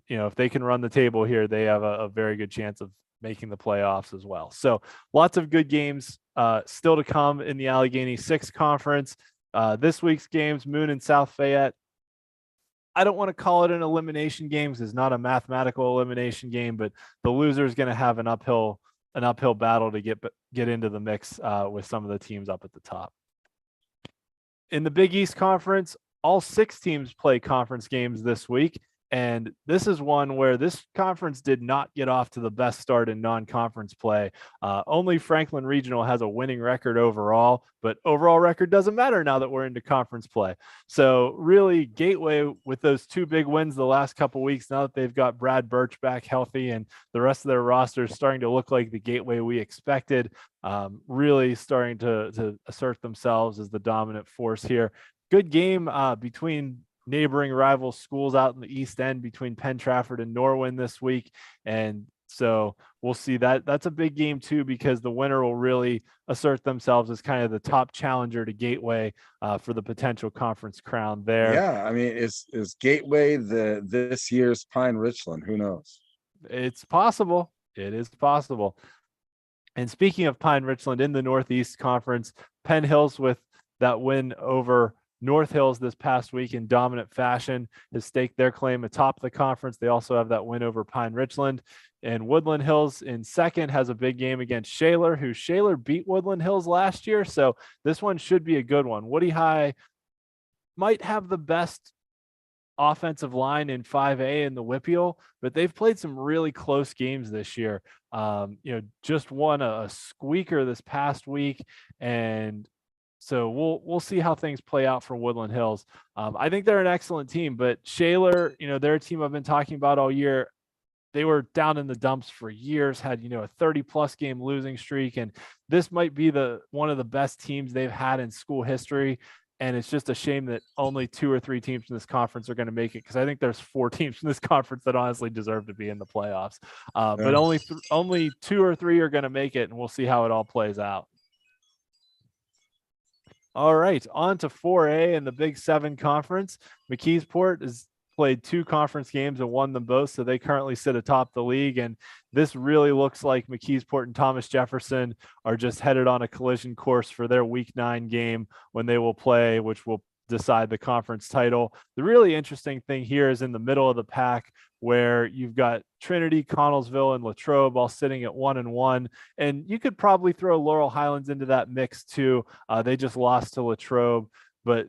if they can run the table here, they have a very good chance of making the playoffs as well. So lots of good games still to come in the Allegheny 6 conference. This week's games, Moon and South Fayette. I don't want to call it an elimination game because it's not a mathematical elimination game, but the loser is going to have an uphill battle to get into the mix with some of the teams up at the top. In the Big East Conference, all 6 teams play conference games this week. And this is one where this conference did not get off to the best start in non-conference play. Only Franklin Regional has a winning record overall, but overall record doesn't matter now that we're into conference play. So really Gateway with those 2 big wins the last couple of weeks, now that they've got Brad Birch back healthy and the rest of their roster is starting to look like the Gateway we expected, really starting to assert themselves as the dominant force here. Good game between neighboring rival schools out in the East End between Penn Trafford and Norwin this week. And so we'll see that. That's a big game too, because the winner will really assert themselves as kind of the top challenger to Gateway for the potential conference crown there. Yeah. I mean, is Gateway this year's Pine Richland? Who knows? It's possible. It is possible. And speaking of Pine Richland in the Northeast Conference, Penn Hills with that win over North Hills this past week in dominant fashion has staked their claim atop the conference. They also have that win over Pine Richland. And Woodland Hills in second has a big game against Shaler, who Shaler beat Woodland Hills last year. So this one should be a good one. Woody High might have the best offensive line in 5A in the WPIAL, but they've played some really close games this year. Just won a squeaker this past week, and so we'll see how things play out for Woodland Hills. I think they're an excellent team, but Shaler, they're a team I've been talking about all year. they were down in the dumps for years, had, a 30+ game losing streak. And this might be one of the best teams they've had in school history. And it's just a shame that only 2 or 3 teams in this conference are going to make it, because I think there's 4 teams in this conference that honestly deserve to be in the playoffs. But only 2 or 3 are going to make it, and we'll see how it all plays out. All right, on to 4A in the Big 7 conference. McKeesport has played 2 conference games and won them both, so they currently sit atop the league. And this really looks like McKeesport and Thomas Jefferson are just headed on a collision course for their Week 9 game when they will play, which will decide the conference title. The really interesting thing here is in the middle of the pack, where you've got Trinity, Connellsville, and Latrobe all sitting at 1-1. And you could probably throw Laurel Highlands into that mix too. They just lost to Latrobe, but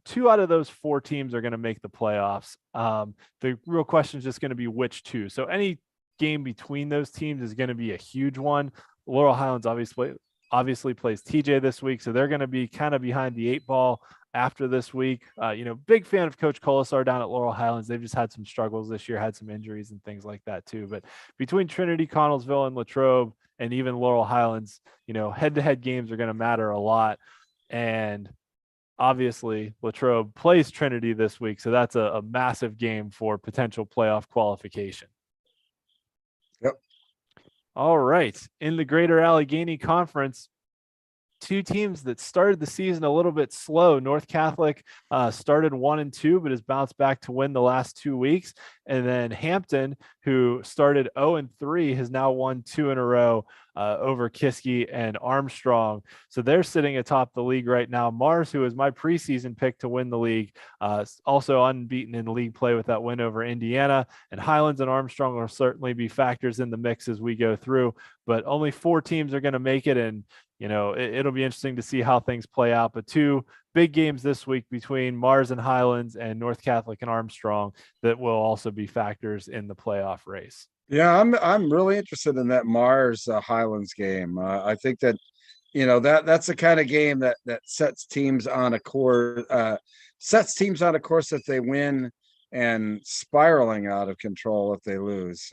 2 out of those 4 teams are going to make the playoffs. The real question is just going to be which 2. So any game between those teams is going to be a huge one. Laurel Highlands obviously plays TJ this week, so they're going to be kind of behind the 8 ball after this week. Big fan of Coach Colasar down at Laurel Highlands. They've just had some struggles this year, had some injuries and things like that too. But between Trinity, Connellsville, and Latrobe, and even Laurel Highlands, head-to-head games are going to matter a lot. And obviously, Latrobe plays Trinity this week, so that's a massive game for potential playoff qualification. Yep. All right. In the Greater Allegheny Conference, 2 teams that started the season a little bit slow. North Catholic started 1-2, but has bounced back to win the last 2 weeks. And then Hampton, who started 0-3, has now won 2 in a row over Kiski and Armstrong. So they're sitting atop the league right now. Mars, who was my preseason pick to win the league, also unbeaten in league play with that win over Indiana. And Highlands and Armstrong will certainly be factors in the mix as we go through. But only 4 teams are going to make it, and it'll be interesting to see how things play out. But 2 big games this week between Mars and Highlands and North Catholic and Armstrong that will also be factors in the playoff race. Yeah, I'm really interested in that Mars Highlands game. I think that that's the kind of game that sets teams on a course that they win, and spiraling out of control if they lose.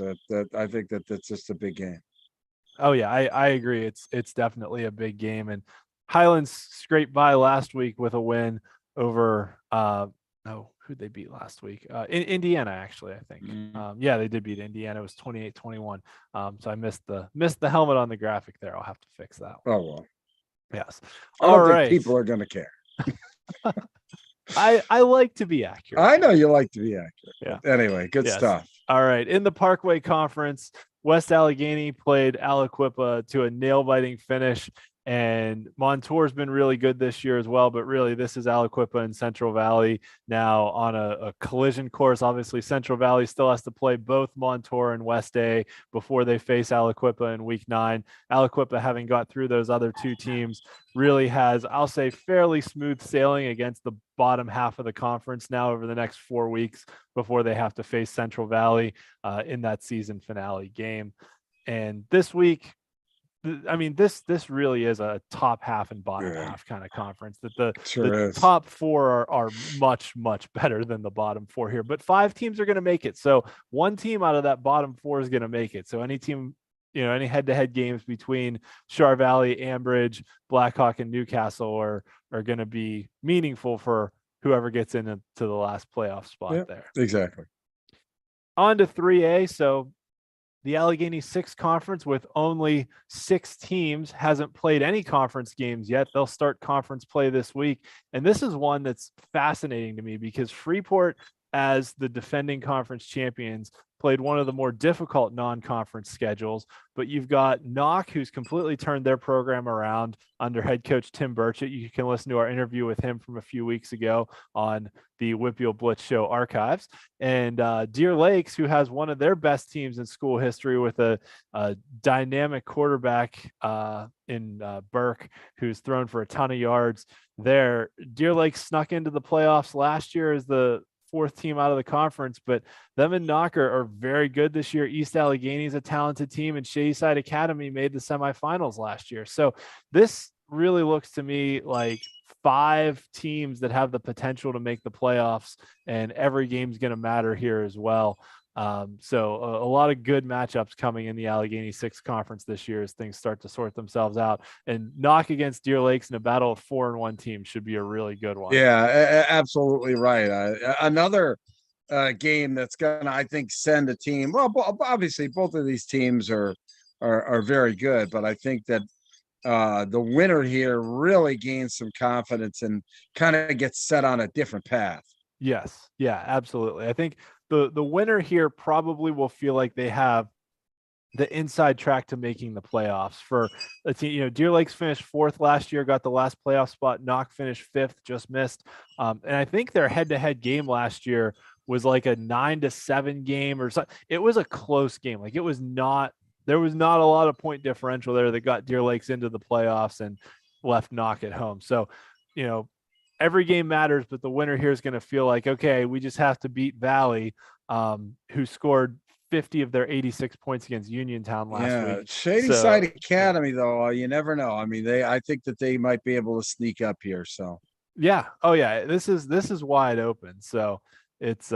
I think that's just a big game. Oh yeah, I agree. It's definitely a big game, and Highlands scraped by last week with a win over who'd they beat last week? In Indiana, actually, I think. Yeah, they did beat Indiana. It was 28-21. So I missed the helmet on the graphic there. I'll have to fix that one. Oh well. Yes. I don't think people are gonna care. I like to be accurate. I know you like to be accurate. Yeah. Anyway, good stuff. All right. In the Parkway Conference, West Allegheny played Aliquippa to a nail-biting finish, and Montour's been really good this year as well. But really, this is Aliquippa and Central Valley now on a collision course. Obviously, Central Valley still has to play both Montour and West A before they face Aliquippa in Week 9. Aliquippa, having got through those other 2 teams, really has, I'll say, fairly smooth sailing against the bottom half of the conference now over the next 4 weeks before they have to face Central Valley in that season finale game. And this week, I mean, this really is a top half and bottom half kind of conference. That the top 4 are much, much better than the bottom 4 here. But 5 teams are going to make it. So 1 team out of that bottom 4 is going to make it. So any team, any head-to-head games between Char Valley, Ambridge, Blackhawk, and Newcastle are going to be meaningful for whoever gets into the last playoff spot there. Exactly. On to 3A. So the Allegheny 6 conference, with only 6 teams, hasn't played any conference games yet. They'll start conference play this week. And this is one that's fascinating to me because Freeport, as the defending conference champions, played one of the more difficult non-conference schedules. But you've got Knock, who's completely turned their program around under head coach Tim Burchett. You can listen to our interview with him from a few weeks ago on the WPIAL Blitz show archives. And Deer Lakes, who has one of their best teams in school history with a dynamic quarterback in Burke, who's thrown for a ton of yards there. Deer Lakes snuck into the playoffs last year as the 4th team out of the conference, but them and Knocker are very good this year. East Allegheny is a talented team, and Shadyside Academy made the semifinals last year. So this really looks to me like 5 teams that have the potential to make the playoffs, and every game's going to matter here as well. So a lot of good matchups coming in the Allegheny Six Conference this year as things start to sort themselves out. And Knock against Deer Lakes in a battle of 4-1 teams should be a really good one. Yeah, absolutely right. Another game that's gonna, I think, send a team. Well, obviously, both of these teams are very good, but I think that the winner here really gains some confidence and kind of gets set on a different path. Yes. Yeah, absolutely. I think the winner here probably will feel like they have the inside track to making the playoffs for a team. Deer Lakes finished fourth last year, got the last playoff spot. Knock finished fifth, just missed. And I think their head-to-head game last year was like a 9-7 game or something. It was a close game. Like there was not a lot of point differential there that got Deer Lakes into the playoffs and left Knock at home. So, every game matters, but the winner here is going to feel like, okay, we just have to beat Valley, who scored 50 of their 86 points against Uniontown last week. Shady Side Academy, though, you never know. I mean, I think that they might be able to sneak up here. So yeah, oh yeah, this is wide open. So it's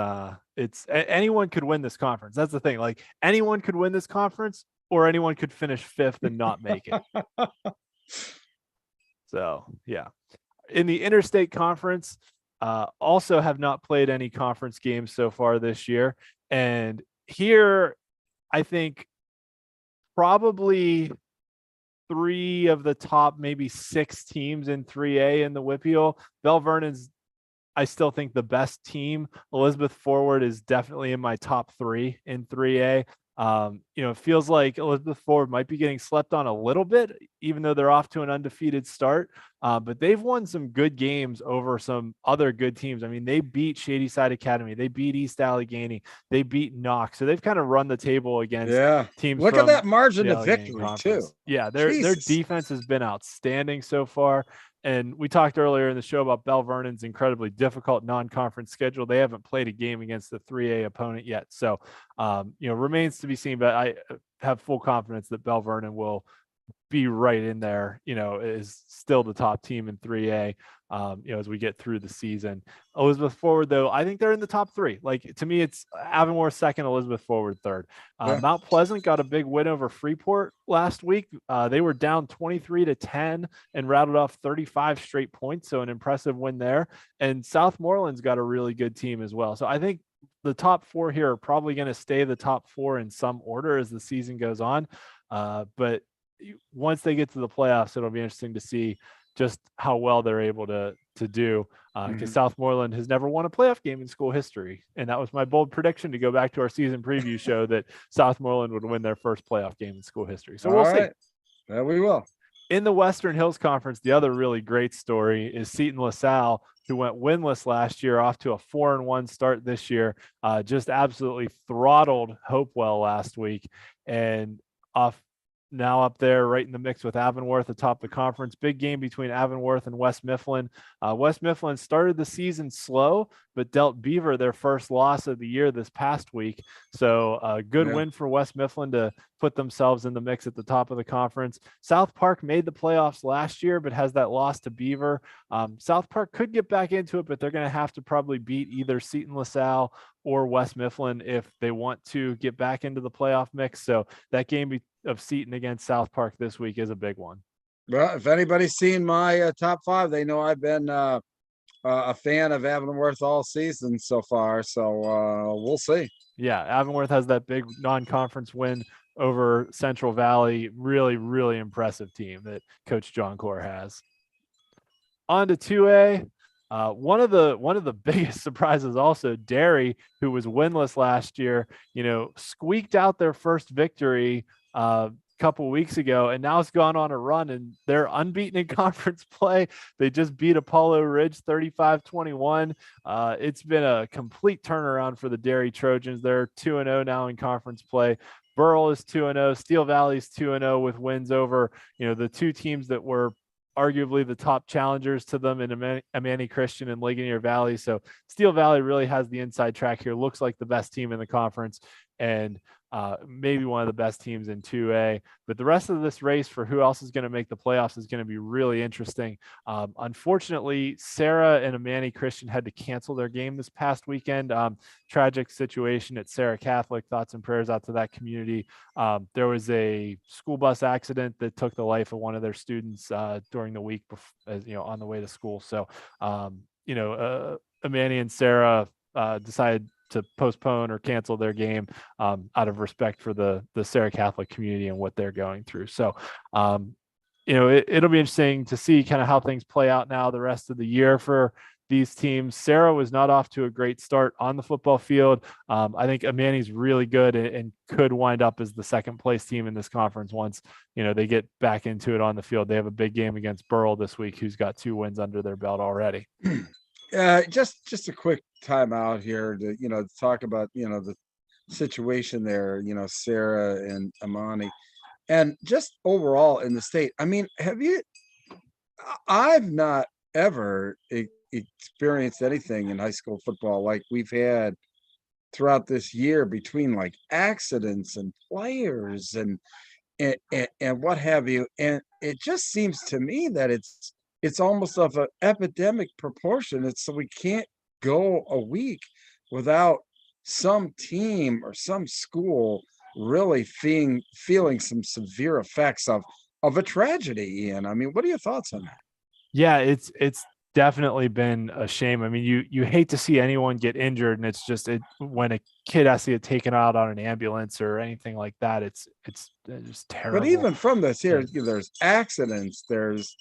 anyone could win this conference. That's the thing. Like anyone could win this conference, or anyone could finish fifth and not make it. So yeah. In the Interstate Conference, also have not played any conference games so far this year. And here, I think probably 3 of the top maybe 6 teams in 3A in the WPIAL. Bell Vernon's, I still think, the best team. Elizabeth Forward is definitely in my top 3 in 3A. It feels like Elizabeth Forward might be getting slept on a little bit, even though they're off to an undefeated start. But they've won some good games over some other good teams. I mean, they beat Shady Side Academy, they beat East Allegheny, they beat Knox. So they've kind of run the table against teams. Look at that margin of victory Conference. too. Yeah, their defense has been outstanding so far. And we talked earlier in the show about Bell Vernon's incredibly difficult non-conference schedule. They haven't played a game against the 3A opponent yet. So, remains to be seen, but I have full confidence that Bell Vernon will be right in there, is still the top team in 3A, as we get through the season. Elizabeth Forward, though, I think they're in the top 3. Like, to me, it's Avonworth second, Elizabeth Forward third. Mount Pleasant got a big win over Freeport last week. They were down 23-10 and rattled off 35 straight points. So an impressive win there. And Southmoreland's got a really good team as well. So I think the top 4 here are probably going to stay the top 4 in some order as the season goes on. But once they get to the playoffs, it'll be interesting to see just how well they're able to do, because Southmoreland has never won a playoff game in school history. And that was my bold prediction to go back to our season preview show, that Southmoreland would win their first playoff game in school history. So we'll see. Yeah, we will. In the Western Hills Conference, the other really great story is Seton LaSalle, who went winless last year, off to a 4-1 start this year. Just absolutely throttled Hopewell last week, and now up there right in the mix with Avonworth atop the conference. Big game between Avonworth and West Mifflin. West Mifflin started the season slow, but dealt Beaver their first loss of the year this past week. So a good win for West Mifflin to put themselves in the mix at the top of the conference. South Park made the playoffs last year, but has that loss to Beaver. South Park could get back into it, but they're going to have to probably beat either Seton LaSalle or West Mifflin if they want to get back into the playoff mix. So that game of Seton against South Park this week is a big one. Well, if anybody's seen my top 5, they know I've been a fan of Avonworth all season so far. So we'll see. Yeah, Avonworth has that big non-conference win over Central Valley. Really, really impressive team that Coach John Core has. On to 2A. One of the biggest surprises also, Derry, who was winless last year, squeaked out their first victory a couple weeks ago, and now it's gone on a run, and they're unbeaten in conference play. They just beat Apollo Ridge 35-21. It's been a complete turnaround for the Derry Trojans. They're 2-0 now in conference play. Burrell is 2-0. Steel Valley's 2-0 with wins over, the 2 teams that were arguably the top challengers to them in Amani Christian and Ligonier Valley. So Steel Valley really has the inside track here. Looks like the best team in the conference. and maybe one of the best teams in 2A. But the rest of this race for who else is going to make the playoffs is going to be really interesting. Unfortunately, Sarah and Amani Christian had to cancel their game this past weekend. Tragic situation at Sarah Catholic. Thoughts and prayers out to that community. There was a school bus accident that took the life of one of their students during the week, on the way to school. So, Amani and Sarah decided to postpone or cancel their game out of respect for the Sarah Catholic community and what they're going through. So, it'll be interesting to see kind of how things play out now the rest of the year for these teams. Sarah was not off to a great start on the football field. I think Amani's really good and could wind up as the second place team in this conference once, they get back into it on the field. They have a big game against Burrell this week, who's got 2 wins under their belt already. Just a quick timeout here to talk about the situation there, Sarah and Amani, and just overall in the state. I mean, I've not ever experienced anything in high school football like we've had throughout this year, between like accidents and players and what have you. And it just seems to me that it's almost of an epidemic proportion. So we can't go a week without some team or some school really feeling some severe effects of a tragedy. Ian, I mean, what are your thoughts on that? Yeah, it's definitely been a shame. I mean, you hate to see anyone get injured, and it's just when a kid has to get taken out on an ambulance or anything like that, it's just terrible. But even from this here, there's accidents, there's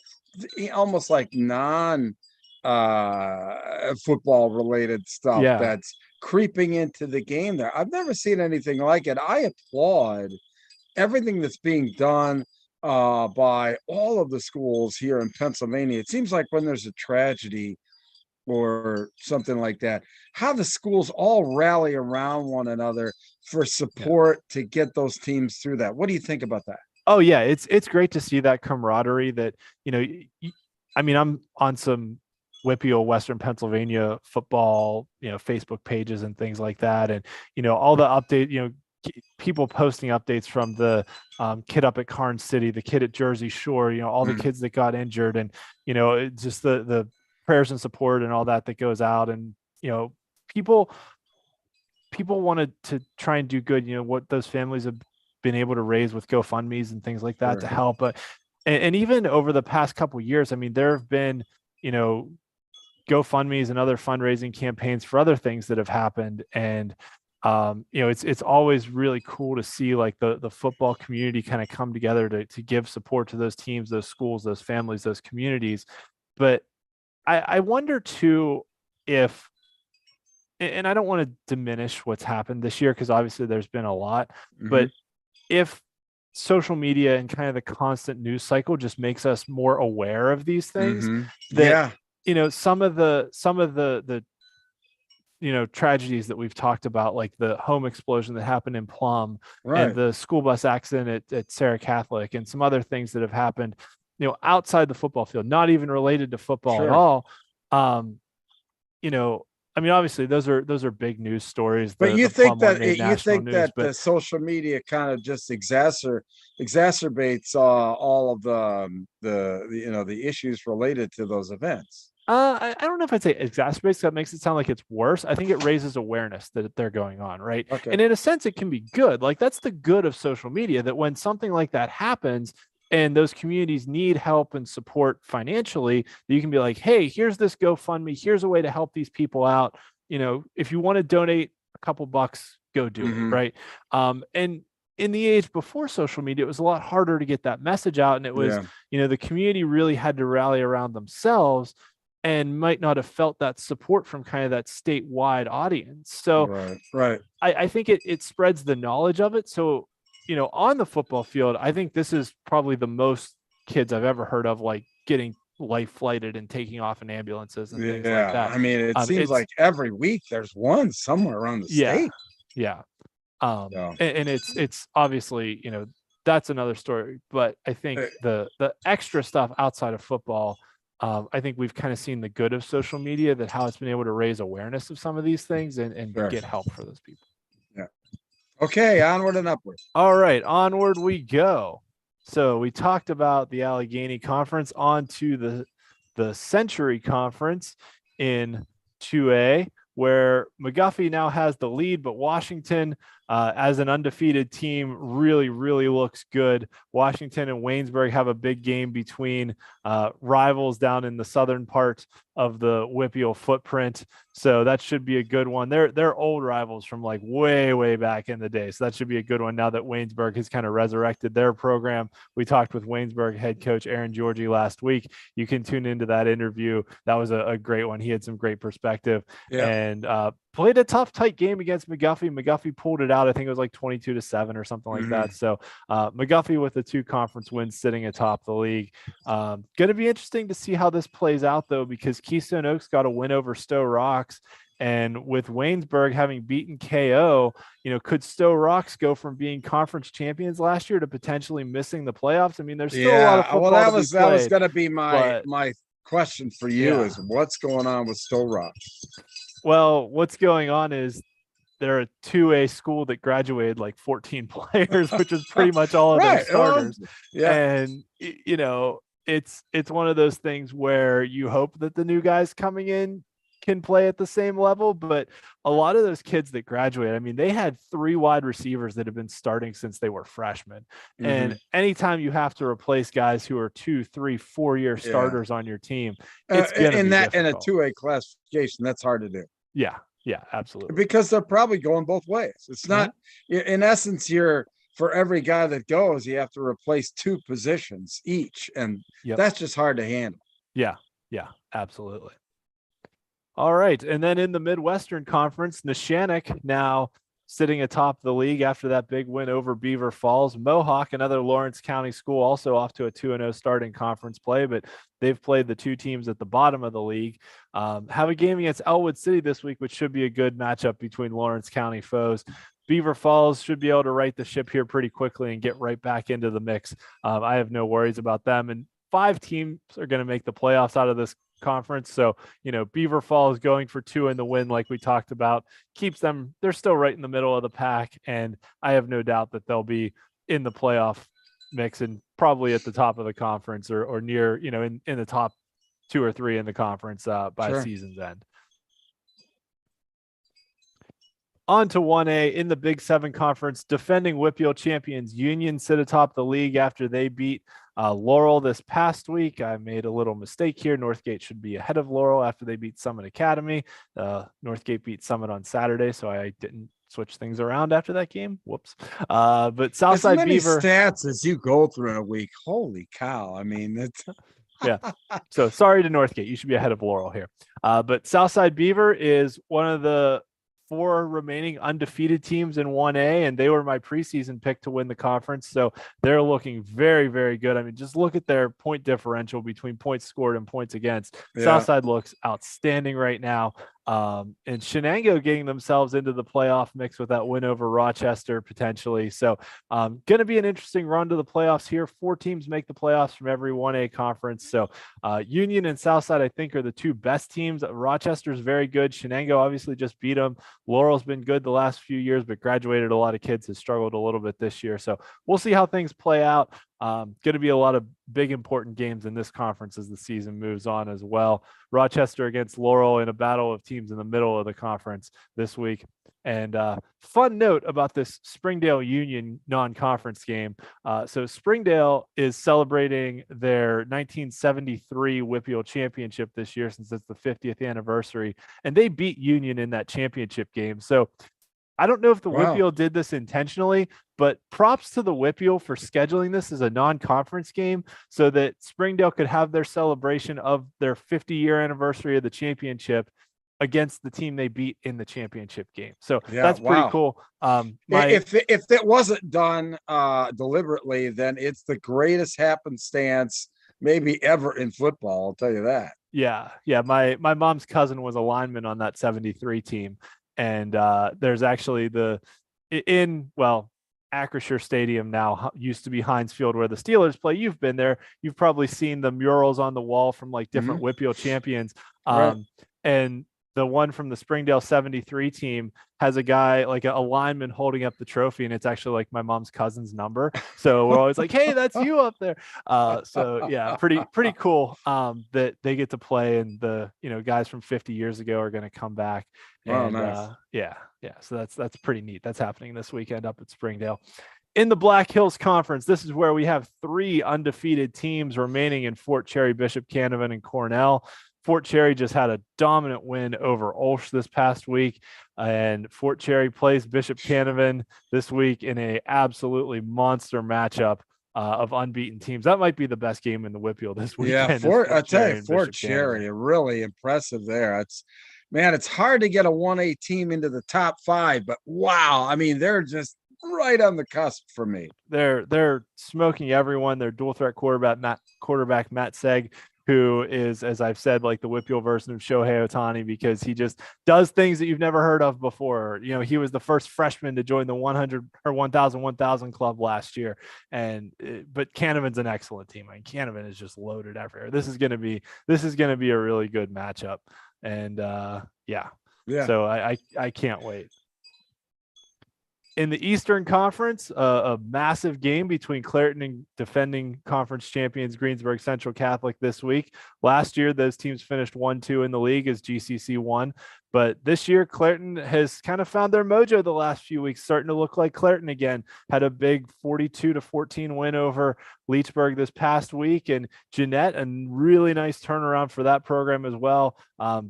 almost like non football related stuff that's creeping into the game there. I've never seen anything like it. I applaud everything that's being done by all of the schools here in Pennsylvania. It seems like when there's a tragedy or something like that, how the schools all rally around one another for support to get those teams through that. What do you think about that? Oh yeah, it's great to see that camaraderie that, I mean, I'm on some WPIAL Western Pennsylvania football, Facebook pages and things like that. And, all the update, people posting updates from the kid up at Carn City, the kid at Jersey Shore, all the kids that got injured, and, just the prayers and support and all that goes out. And, people wanted to try and do good, what those families have been able to raise with GoFundMe's and things like that to help. But, and even over the past couple of years, I mean, there have been, GoFundMe's and other fundraising campaigns for other things that have happened. And, it's always really cool to see like the football community kind of come together to give support to those teams, those schools, those families, those communities. But I wonder too if, and I don't want to diminish what's happened this year, because obviously there's been a lot, but if social media and kind of the constant news cycle just makes us more aware of these things, that, some of the tragedies that we've talked about, like the home explosion that happened in Plum and the school bus accident at Sarah Catholic and some other things that have happened, outside the football field, not even related to football at all. I mean, obviously those are big news stories. But you think that the social media kind of just exacerbates all of the issues related to those events? I don't know if I'd say exacerbates. That makes it sound like it's worse. I think it raises awareness that they're going on, right? Okay. And in a sense, it can be good. Like, that's the good of social media, that when something like that happens and those communities need help and support financially, you can be like, hey, here's this GoFundMe. Here's a way to help these people out. If you want to donate a couple bucks, go do it, right? And in the age before social media, it was a lot harder to get that message out. And it was, the community really had to rally around themselves and might not have felt that support from kind of that statewide audience. So I think it spreads the knowledge of it. So, on the football field, I think this is probably the most kids I've ever heard of, like, getting life flighted and taking off in ambulances and things like that. I mean, it seems like every week there's one somewhere around the state. And it's obviously, that's another story. But I think the extra stuff outside of football, I think we've kind of seen the good of social media, that how it's been able to raise awareness of some of these things and get help for those people. Okay, onward and upward. All right, onward we go. So we talked about the Allegheny Conference, on to the Century Conference in 2A, where McGuffey now has the lead, but Washington, as an undefeated team, really, really looks good. Washington and Waynesburg have a big game between rivals down in the southern part of the WPIAL footprint. So that should be a good one. They're old rivals from like way back in the day. So that should be a good one now that Waynesburg has kind of resurrected their program. We talked with Waynesburg head coach Aaron Georgie last week. You can tune into that interview. That was a great one. He had some great perspective. Yeah. And played a tough, tight game against McGuffey. McGuffey pulled it out. I think it was like 22-7 or something like that. So McGuffey with the 2 conference wins, sitting atop the league. Going to be interesting to see how this plays out, though, because Keystone Oaks got a win over Stowe Rocks. And with Waynesburg having beaten KO, could Stowe Rocks go from being conference champions last year to potentially missing the playoffs? I mean, there's still a lot of football well, that to was be played, that was going to be my question for you, Yeah. is what's going on with Stowe Rocks? Well, what's going on is they're a 2A school that graduated like 14 players, which is pretty much all of their starters. And it's one of those things where you hope that the new guys coming in can play at the same level, but a lot of those kids that graduate, I mean, they had 3 wide receivers that have been starting since they were freshmen. And anytime you have to replace guys who are 2, 3, 4-year starters on your team, it's gonna be difficult. In a 2A classification, that's hard to do. Yeah, absolutely. Because they're probably going both ways. It's not, in essence, for every guy that goes, you have to replace 2 positions each. And that's just hard to handle. Yeah, absolutely. All right. And then in the Midwestern Conference, Neshannock now sitting atop the league after that big win over Beaver Falls. Mohawk, another Lawrence County school, also off to a 2-0 start in conference play, but they've played the 2 teams at the bottom of the league. Have a game against Elwood City this week, which should be a good matchup between Lawrence County foes. Beaver Falls should be able to right the ship here pretty quickly and get right back into the mix. I have no worries about them. And 5 teams are going to make the playoffs out of this conference. So, Beaver Falls going for 2 in the win, like we talked about, keeps them, they're still right in the middle of the pack. And I have no doubt that they'll be in the playoff mix and probably at the top of the conference or near, in the top 2 or 3 in the conference by season's end. On to 1A in the Big 7 Conference, defending WPIAL champions Union sit atop the league after they beat Laurel this past week. I made a little mistake here. Northgate should be ahead of Laurel after they beat Summit Academy. Northgate beat Summit on Saturday, so I didn't switch things around after that game. Whoops. But Southside as many Beaver stats as you go through in a week. Holy cow. I mean, it's yeah. So sorry to Northgate. You should be ahead of Laurel here. But Southside Beaver is one of the 4 remaining undefeated teams in 1A, and they were my preseason pick to win the conference. So they're looking very, very good. I mean, just look at their point differential between points scored and points against. Southside looks outstanding right now. And Shenango getting themselves into the playoff mix with that win over Rochester potentially. So going to be an interesting run to the playoffs here. 4 teams make the playoffs from every 1A conference. So Union and Southside, I think, are the 2 best teams. Rochester's very good. Shenango obviously just beat them. Laurel's been good the last few years, but graduated a lot of kids, has struggled a little bit this year. So we'll see how things play out. Going to be a lot of big, important games in this conference as the season moves on as well. Rochester against Laurel in a battle of teams in the middle of the conference this week. And fun note about this Springdale Union non-conference game. So Springdale is celebrating their 1973 WPIAL championship this year, since it's the 50th anniversary, and they beat Union in that championship game. So I don't know if the WPIAL did this intentionally, but props to the WPIAL for scheduling this as a non-conference game so that Springdale could have their celebration of their 50-year anniversary of the championship against the team they beat in the championship game. So that's pretty cool. If it wasn't done deliberately, then it's the greatest happenstance maybe ever in football. I'll tell you that. Yeah. My mom's cousin was a lineman on that 73 team. And there's actually Acrisure Stadium now used to be Heinz Field where the Steelers play. You've been there. You've probably seen the murals on the wall from like different WPIAL champions. And the one from the Springdale 73 team has a guy, like a lineman, holding up the trophy, and it's actually like my mom's cousin's number. So we're always like, hey, that's you up there. So yeah, pretty cool that they get to play, and the guys from 50 years ago are going to come back. Oh, And nice. yeah. So that's pretty neat. That's happening this weekend up at Springdale. In the Black Hills Conference, this is where we have 3 undefeated teams remaining in Fort Cherry, Bishop Canevin, and Cornell. Fort Cherry just had a dominant win over Ulsh this past week, and Fort Cherry plays Bishop Canevin this week in a absolutely monster matchup of unbeaten teams. That might be the best game in the WPIAL this weekend. Yeah, I tell you, and Fort Bishop Cherry, Canevin. really impressive there. It's hard to get a 1A team into the top 5, but wow, I mean, they're just right on the cusp for me. They're smoking everyone. Their dual threat quarterback Matt Seg, who is, as I've said, like the WPIAL version of Shohei Ohtani, because he just does things that you've never heard of before. He was the first freshman to join the 100 or 1,000 club last year. But Canevin's an excellent team. I mean, Canevin is just loaded everywhere. This is going to be a really good matchup. And yeah. So I can't wait. In the Eastern Conference, a massive game between Clairton and defending conference champions Greensburg Central Catholic this week. Last year, those teams finished 1-2 in the league as GCC won. But this year, Clairton has kind of found their mojo the last few weeks, starting to look like Clairton again. Had a big 42-14 win over Leechburg this past week, and Jeanette, a really nice turnaround for that program as well.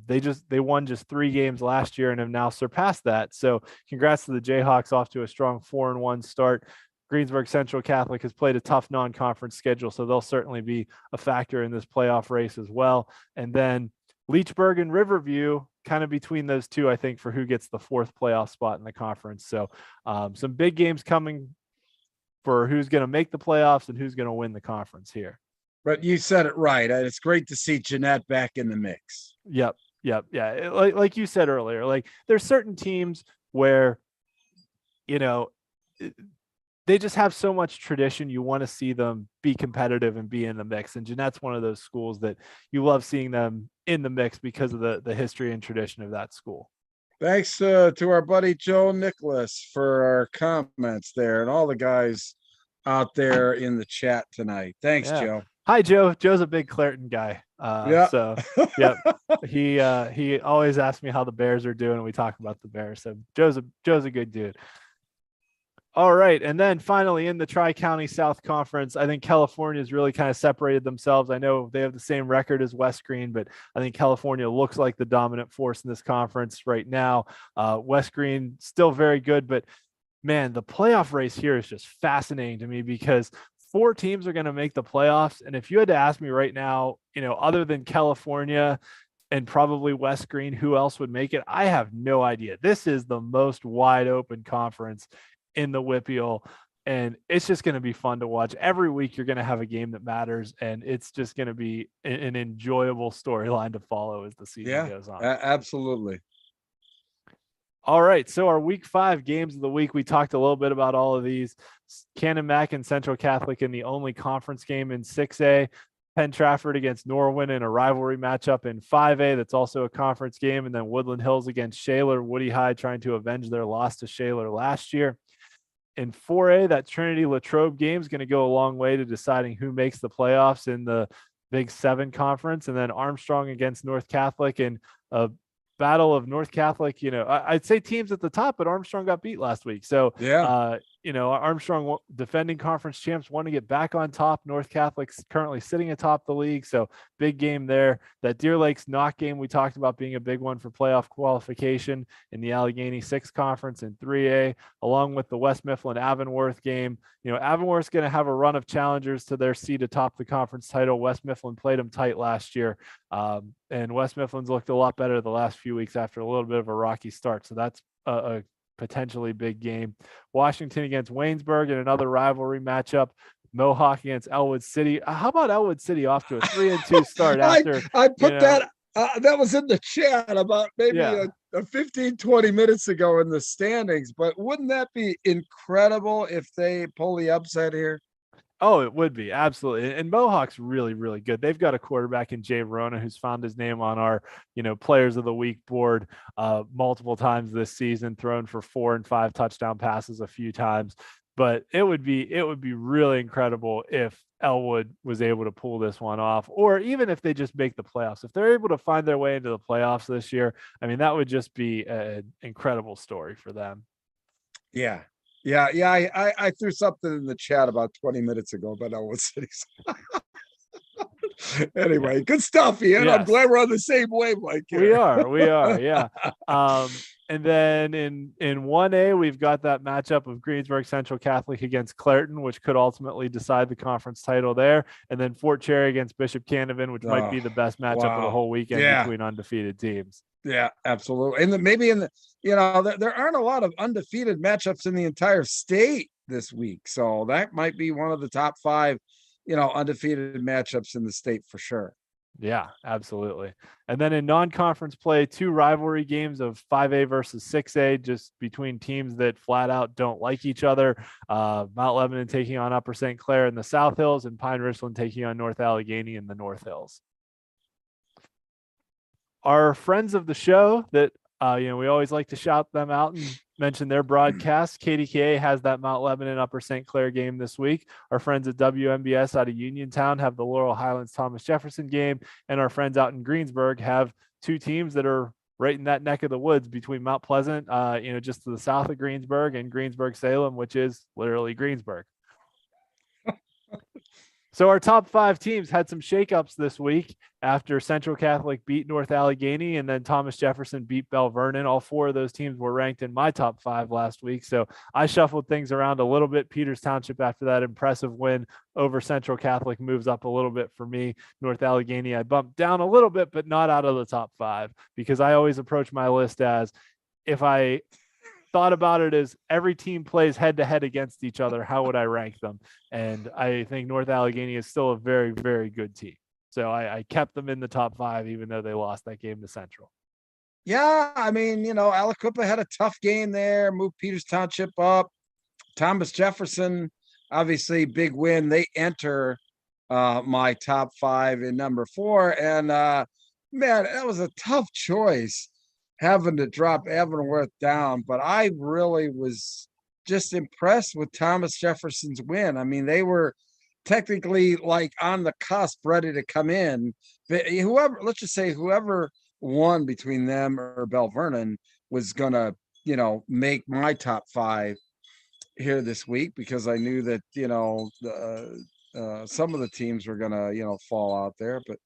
They won just 3 games last year and have now surpassed that. So congrats to the Jayhawks, off to a strong 4-1 start. Greensburg Central Catholic has played a tough non-conference schedule, so they'll certainly be a factor in this playoff race as well. And then Leechburg and Riverview, kind of between those two, I think, for who gets the 4th playoff spot in the conference. So some big games coming for who's going to make the playoffs and who's going to win the conference here. But you said it right. It's great to see Jeanette back in the mix. Yep. Yeah. Like you said earlier, like there's certain teams where, they just have so much tradition. You want to see them be competitive and be in the mix. And Jeanette's one of those schools that you love seeing them in the mix because of the history and tradition of that school. Thanks to our buddy Joe Nicholas for our comments there, and all the guys out there in the chat tonight. Thanks, Joe. Hi, Joe. Joe's a big Clairton guy. So yeah, he always asks me how the Bears are doing, and we talk about the Bears. So Joe's a good dude. All right. And then finally, in the Tri-County South Conference, I think California has really kind of separated themselves. I know they have the same record as West Green, but I think California looks like the dominant force in this conference right now. West Green still very good, but man, the playoff race here is just fascinating to me because 4 teams are going to make the playoffs. And if you had to ask me right now, other than California and probably West Green, who else would make it? I have no idea. This is the most wide open conference in the WPIAL, and it's just going to be fun to watch. Every week you're going to have a game that matters, and it's just going to be an enjoyable storyline to follow as the season goes on. Absolutely. All right, so our week 5 games of the week, we talked a little bit about all of these. Cannon Mac and Central Catholic in the only conference game in 6A. Penn Trafford against Norwin in a rivalry matchup in 5A. That's also a conference game. And then Woodland Hills against Shaler. Woody High trying to avenge their loss to Shaler last year. In 4A, that Trinity Latrobe game is going to go a long way to deciding who makes the playoffs in the Big 7 conference. And then Armstrong against North Catholic in a battle of North Catholic. I'd say teams at the top, but Armstrong got beat last week. So, Armstrong, defending conference champs, want to get back on top. North Catholic's currently sitting atop the league. So big game there. That Deer Lakes Knock game we talked about being a big one for playoff qualification in the Allegheny 6 conference in 3A, along with the West Mifflin Avonworth game. Avonworth's going to have a run of challengers to their seat atop the conference title. West Mifflin played them tight last year. And West Mifflin's looked a lot better the last few weeks after a little bit of a rocky start. So that's a potentially big game. Washington against Waynesburg in another rivalry matchup. Mohawk against Elwood City. How about Elwood City off to a 3-2 start after? I put that was in the chat about maybe a 15-20 minutes ago in the standings, but wouldn't that be incredible if they pull the upset here? Oh, it would be absolutely. And Mohawk's really, really good. They've got a quarterback in Jay Verona who's found his name on our, players of the week board multiple times this season, thrown for 4 and 5 touchdown passes a few times. But it would be really incredible if Elwood was able to pull this one off, or even if they just make the playoffs. If they're able to find their way into the playoffs this year, I mean, that would just be an incredible story for them. Yeah. Yeah, yeah. I threw something in the chat about 20 minutes ago about Elwood City. Yeah. Anyway, good stuff, Ian. I'm glad Yes. we're on the same wavelength We here. are, yeah. And then in 1A, we've got that matchup of Greensburg Central Catholic against Clareton, which could ultimately decide the conference title there. And then Fort Cherry against Bishop Canevin, which might Oh, be the best matchup of the wow. whole weekend Yeah, between undefeated teams. yeah, absolutely. And maybe there aren't a lot of undefeated matchups in the entire state this week. So that might be one of the top 5, undefeated matchups in the state for sure. Yeah, absolutely. And then in non-conference play, 2 rivalry games of 5A versus 6A, just between teams that flat out don't like each other. Mount Lebanon taking on Upper St. Clair in the South Hills, and Pine Richland taking on North Allegheny in the North Hills. Our friends of the show that we always like to shout them out and mention their broadcast. KDKA has that Mount Lebanon Upper St. Clair game this week. Our friends at WMBS out of Uniontown have the Laurel Highlands Thomas Jefferson game, and our friends out in Greensburg have 2 teams that are right in that neck of the woods between Mount Pleasant, just to the south of Greensburg, and Greensburg Salem, which is literally Greensburg. So our top 5 teams had some shakeups this week after Central Catholic beat North Allegheny and then Thomas Jefferson beat Bell Vernon. All 4 of those teams were ranked in my top 5 last week. So I shuffled things around a little bit. Peters Township, after that impressive win over Central Catholic, moves up a little bit for me. North Allegheny, I bumped down a little bit, but not out of the top 5, because I always approach my list as, if I thought about it as every team plays head to head against each other, how would I rank them? And I think North Allegheny is still a very, very good team. So I kept them in the top 5, even though they lost that game to Central. Yeah, I mean, Aliquippa had a tough game there, moved Peters Township up. Thomas Jefferson, obviously big win. They enter my top 5 in number 4. And man, that was a tough choice, having to drop Avonworth down, but I really was just impressed with Thomas Jefferson's win. I mean, they were technically like on the cusp, ready to come in. But let's just say whoever won between them or Bell Vernon was gonna, make my top 5 here this week, because I knew that, some of the teams were gonna, fall out there. But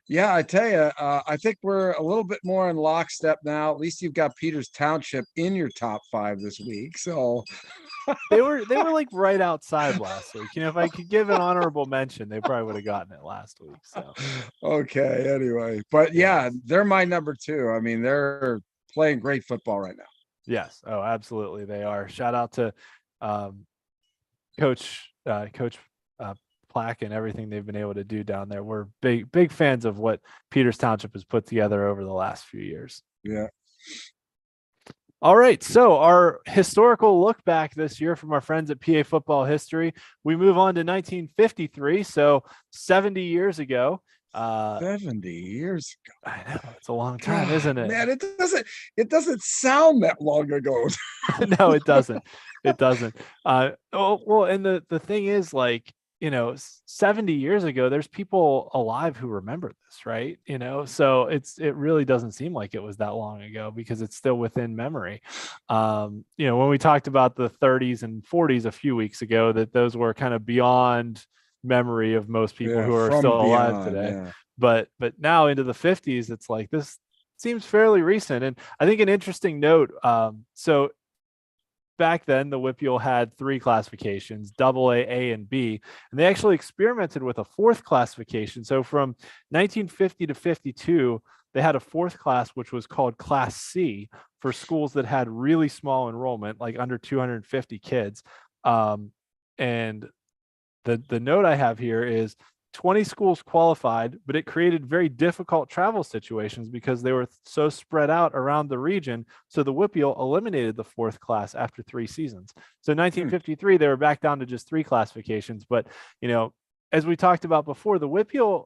yeah, I tell you, I think we're a little bit more in lockstep now. At least you've got Peters Township in your top 5 this week. So They were like right outside last week. If I could give an honorable mention, they probably would have gotten it last week. So okay, anyway. But yeah, they're my number 2. I mean, they're playing great football right now. Yes. Oh, absolutely. They are. Shout out to Coach Plaque and everything they've been able to do down there. We're big fans of what Peters Township has put together over the last few years. Yeah. All right. So our historical look back this year from our friends at PA Football History, we move on to 1953. So 70 years ago. 70 years ago. I know, it's a long time, isn't it? Man, it doesn't sound that long ago. No, it doesn't. It doesn't. Well, and the thing is, 70 years ago, there's people alive who remember this, right? So it really doesn't seem like it was that long ago, because it's still within memory. When we talked about the 30s and 40s a few weeks ago, that those were kind of beyond memory of most people who are still alive today. Yeah. But now into the 50s, it's like, this seems fairly recent. And I think an interesting note, so back then the WPIAL had 3 classifications, AA, A, and B, and they actually experimented with a 4th classification. So from 1950 to 52, they had a 4th class, which was called Class C, for schools that had really small enrollment, like under 250 kids. And the note I have here is 20 schools qualified, but it created very difficult travel situations because they were so spread out around the region. So the WPIAL eliminated the fourth class after 3 seasons. So 1953, they were back down to just 3 classifications. But, as we talked about before, the WPIAL,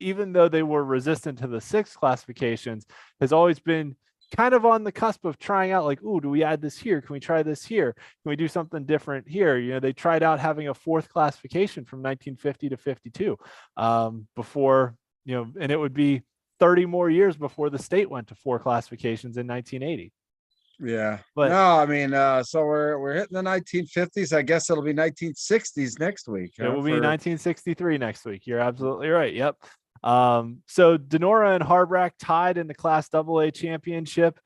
even though they were resistant to the 6 classifications, has always been kind of on the cusp of trying out, like, do we add this here? Can we try this here? Can we do something different here? They tried out having a 4th classification from 1950 to 52 before, and it would be 30 more years before the state went to 4 classifications in 1980. Yeah. But no, I mean, so we're hitting the 1950s. I guess it'll be 1960s next week. It will be 1963 next week. You're absolutely right. Yep. So Denora and Harbrack tied in the Class AA championship.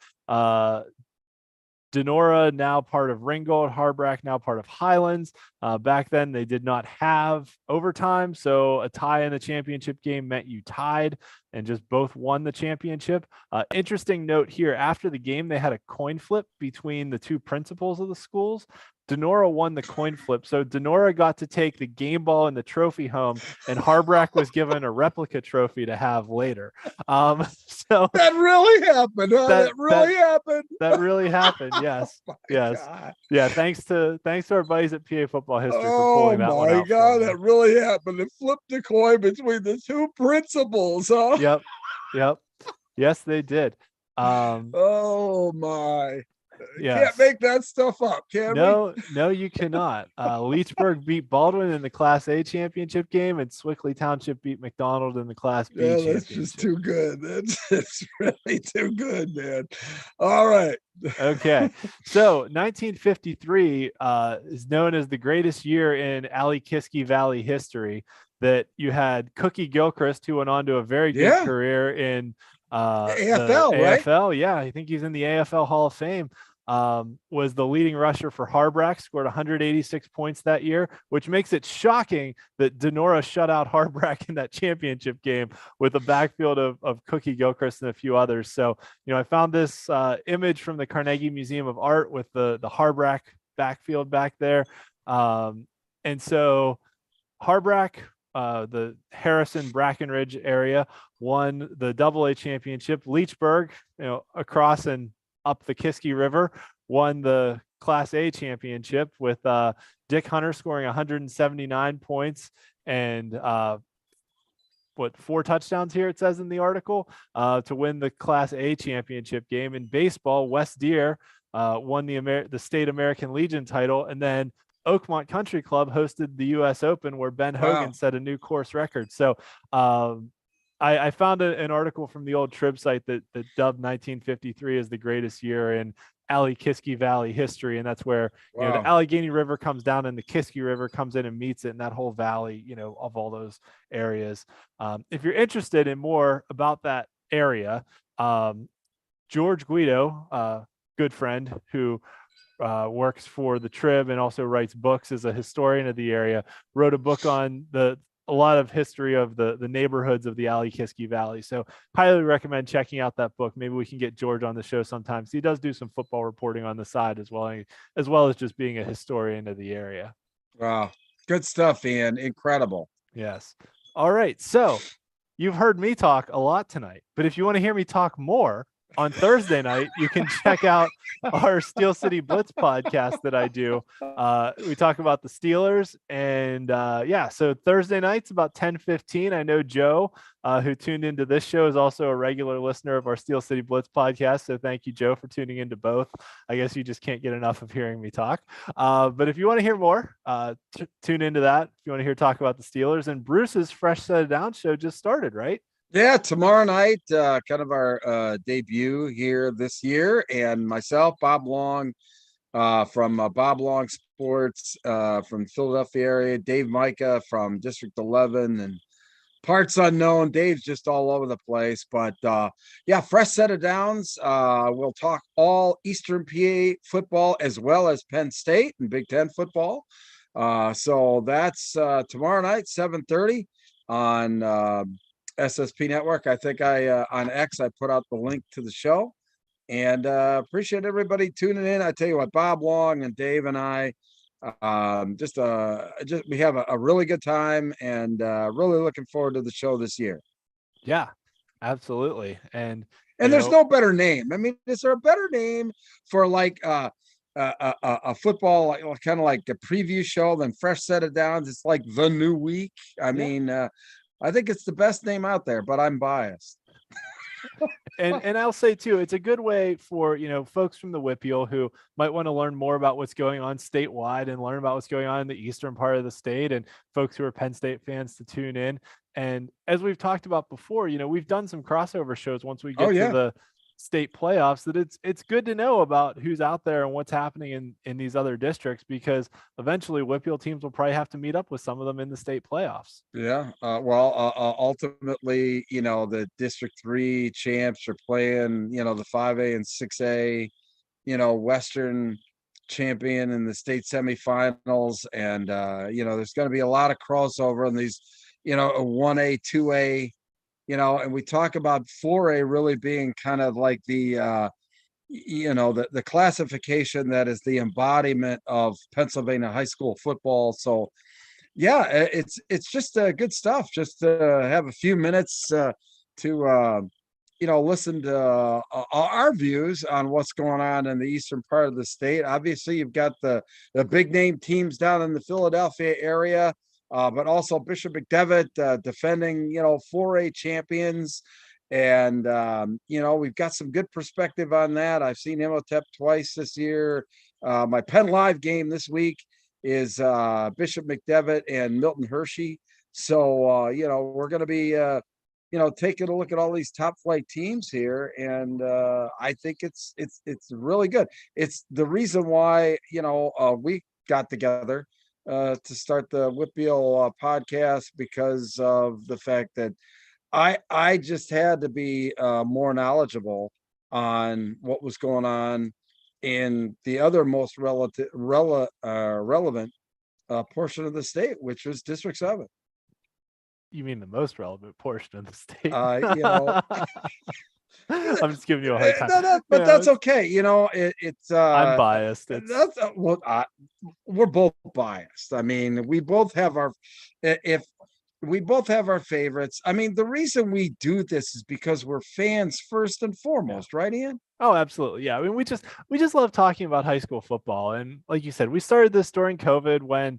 Denora now part of Ringgold, Harbrack now part of Highlands. Back then they did not have overtime, so a tie in the championship game meant you tied and just both won the championship. Interesting note here, after the game they had a coin flip between the 2 principals of the schools. Denora won the coin flip, so Denora got to take the game ball and the trophy home, and Harbrack was given a replica trophy to have later. So that really happened. Huh? That really happened. That really happened. Yes. Oh yes. God. Yeah. Thanks to our buddies at PA Football History for pulling that one out. Oh my God, that really happened. They flipped the coin between the 2 principals. Huh? Yep. Yes, they did. Oh my. Yes. Can't make that stuff up, can we? No, you cannot. Leechburg beat Baldwin in the Class A championship game, and Swickley Township beat McDonald in the Class B championship. That's just too good. It's really too good, man. All right. Okay. So 1953 is known as the greatest year in Alley-Kiskey Valley history. That you had Cookie Gilchrist, who went on to a very good career in AFL, right? AFL. Yeah, I think he's in the AFL Hall of Fame. Was the leading rusher for Harbrack, scored 186 points that year, which makes it shocking that Denora shut out Harbrack in that championship game with a backfield of Cookie Gilchrist and a few others. So, I found this image from the Carnegie Museum of Art with the Harbrack backfield back there. And so Harbrack, the Harrison Brackenridge area, won the AA championship. Leechburg, across and up the Kiskey River, won the Class A championship with Dick Hunter scoring 179 points and 4 touchdowns here, it says in the article, to win the Class A championship game. In baseball, West Deer won the State American Legion title, and then Oakmont Country Club hosted the U.S. Open, where Ben Hogan set a new course record. So I found an article from the old Trib site that dubbed 1953 as the greatest year in Alley-Kiskey Valley history, and that's where the Allegheny River comes down and the Kiskey River comes in and meets it, and that whole valley, of all those areas. If you're interested in more about that area, George Guido, good friend who works for the Trib and also writes books, as a historian of the area, wrote a book on a lot of history of the neighborhoods of the Alley-Kiskey Valley. So highly recommend checking out that book. Maybe we can get George on the show sometimes. He does do some football reporting on the side as well as just being a historian of the area. Wow. Good stuff, Ian. Incredible. Yes. All right. So you've heard me talk a lot tonight, but if you want to hear me talk more, on Thursday night, you can check out our Steel City Blitz podcast that I do. We talk about the Steelers, and so Thursday nights about 10:15. I know Joe, who tuned into this show, is also a regular listener of our Steel City Blitz podcast. So thank you, Joe, for tuning into both. I guess you just can't get enough of hearing me talk. But if you want to hear more, tune into that. If you want to hear talk about the Steelers, and Bruce's Fresh Set It Down show just started, right? Yeah, tomorrow night, kind of our debut here this year, and myself, Bob Long, from Bob Long Sports, from Philadelphia area, Dave Micah from District 11, and parts unknown. Dave's just all over the place, but Fresh Set of Downs. We'll talk all Eastern PA football as well as Penn State and Big Ten football. So that's tomorrow night, 7:30 on SSP Network. I think on X, I put out the link to the show, and appreciate everybody tuning in. I tell you what, Bob Long and Dave and I Just we have a really good time, and really looking forward to the show this year. Yeah, absolutely. And, And there's no better name. I mean, is there a better name for like a football, like, kind of like a preview show than Fresh Set of Downs? It's like the new week. I yeah. mean, I think it's the best name out there, but I'm biased. And I'll say too, it's a good way for, folks from the WPIAL who might want to learn more about what's going on statewide and learn about what's going on in the eastern part of the state, and folks who are Penn State fans to tune in. And as we've talked about before, we've done some crossover shows once we Oh get to yeah. the state playoffs, that it's good to know about who's out there and what's happening in these other districts, because eventually WPIAL teams will probably have to meet up with some of them in the state playoffs. Yeah. Ultimately, the District 3 champs are playing, the 5A and 6A, Western champion in the state semifinals. And, there's going to be a lot of crossover in these, 1A, 2A, and we talk about 4A really being kind of like the classification that is the embodiment of Pennsylvania high school football. So yeah, it's just good stuff. Just to have a few minutes to listen to our views on what's going on in the eastern part of the state. Obviously, you've got the big name teams down in the Philadelphia area, but also Bishop McDevitt defending 4A champions. And we've got some good perspective on that. I've seen Imhotep twice this year. My Penn Live game this week is Bishop McDevitt and Milton Hershey. So we're going to be taking a look at all these top flight teams here, and I think it's really good. It's the reason why we got together to start the WPIAL podcast, because of the fact that I just had to be more knowledgeable on what was going on in the other most relevant portion of the state, which was District 7. You mean the most relevant portion of the state? You know, I'm just giving you a hard time. but that's okay. It's I'm biased. that's we're both biased. I mean, we both have our if we both have our favorites. I mean, the reason we do this is because we're fans first and foremost, right, Ian? Oh, absolutely. Yeah. I mean, we just love talking about high school football. And like you said, we started this during COVID when,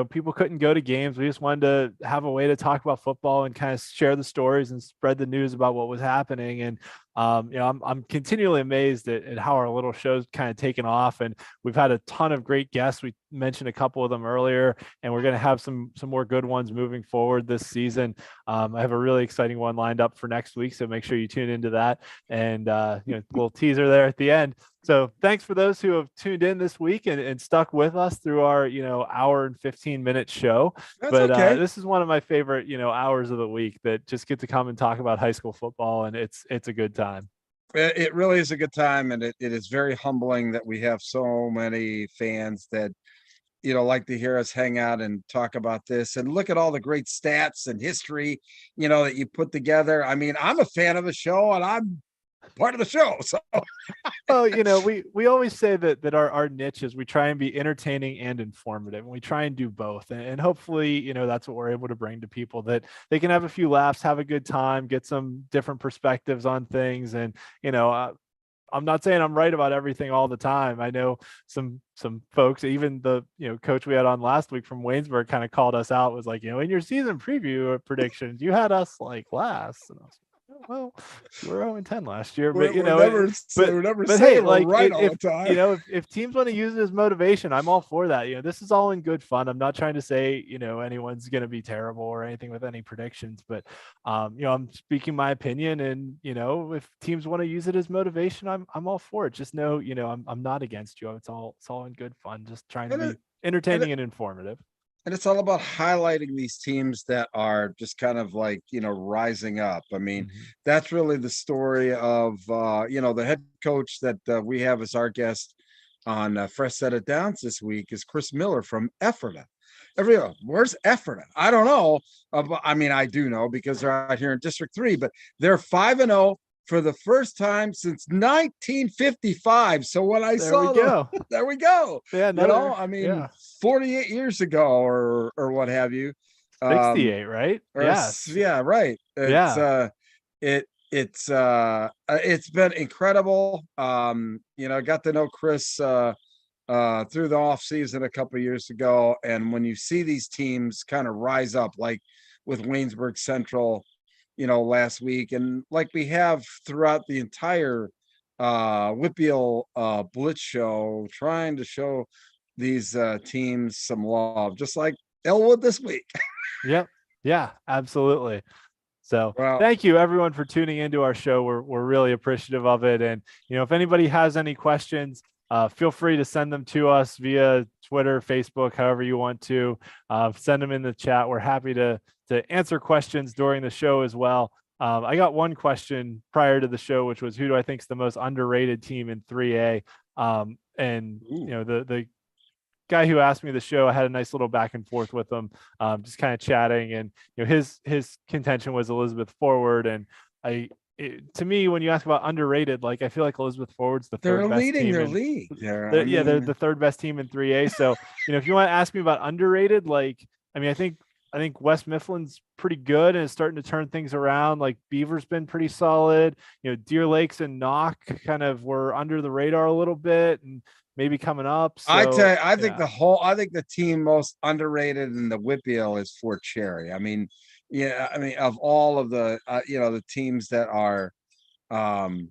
people couldn't go to games. We just wanted to have a way to talk about football and kind of share the stories and spread the news about what was happening. And, I'm continually amazed at how our little show's kind of taken off. And we've had a ton of great guests. We mentioned a couple of them earlier, and we're going to have some more good ones moving forward this season. I have a really exciting one lined up for next week, so make sure you tune into that. And, little teaser there at the end. So thanks for those who have tuned in this week and stuck with us through our, hour and 15-minute show. That's okay. This is one of my favorite, hours of the week that just get to come and talk about high school football. And it's a good time. It really is a good time. And it is very humbling that we have so many fans that, like to hear us hang out and talk about this and look at all the great stats and history, that you put together. I mean, I'm a fan of the show and I'm part of the show. So well, we always say that our niche is we try and be entertaining and informative, and we try and do both. And hopefully, that's what we're able to bring to people, that they can have a few laughs, have a good time, get some different perspectives on things. And, I'm not saying I'm right about everything all the time. I know some folks, even the coach we had on last week from Waynesburg, kind of called us out, was like, in your season preview predictions, you had us like last. And I was like, well, we're 0-10 last year, but we're never saying we're right all the time. If teams want to use it as motivation, I'm all for that. This is all in good fun. I'm not trying to say anyone's going to be terrible or anything with any predictions, but I'm speaking my opinion, and if teams want to use it as motivation, I'm all for it. Just know, I'm not against you. It's all in good fun. Just trying to be entertaining and informative. And it's all about highlighting these teams that are just kind of like, rising up. I mean, that's really the story of, the head coach that we have as our guest on Fresh Set of Downs this week is Chris Miller from Ephrata. Where's Ephrata? I don't know. But I mean, I do know because they're out here in District 3, but they're 5-0. for the first time since 1955. So when I There we saw go. there we go. Yeah, You know, another I mean, yeah. 48 years ago or what have you. 68, right? Yes. Yeah, right. Yeah. It's been incredible. You know, I got to know Chris through the off season a couple of years ago, and when you see these teams kind of rise up, like with Waynesburg Central, you know, last week, and like we have throughout the entire WPIAL Blitz show, trying to show these teams some love, just like Elwood this week. Yep. Yeah, absolutely. So Well, thank you everyone for tuning into our show. We're really appreciative of it. And if anybody has any questions, feel free to send them to us via Twitter, Facebook, however you want to. Send them in the chat. We're happy to answer questions during the show as well. I got one question prior to the show, which was, who do I think is the most underrated team in 3A? And the guy who asked me the show, I had a nice little back and forth with him, just kind of chatting, and his contention was Elizabeth Forward, and to me, when you ask about underrated, like, I feel like Elizabeth Forward's the they're third best leading team their in league. they're the third best team in 3A. So if you want to ask me about underrated, like, I mean, I think West Mifflin's pretty good and is starting to turn things around. Like, Beaver's been pretty solid. Deer Lakes and Knock kind of were under the radar a little bit and maybe coming up. I tell So you, I think the team most underrated in the WPIAL is Fort Cherry. I mean, yeah, I mean, of all of the the teams that are um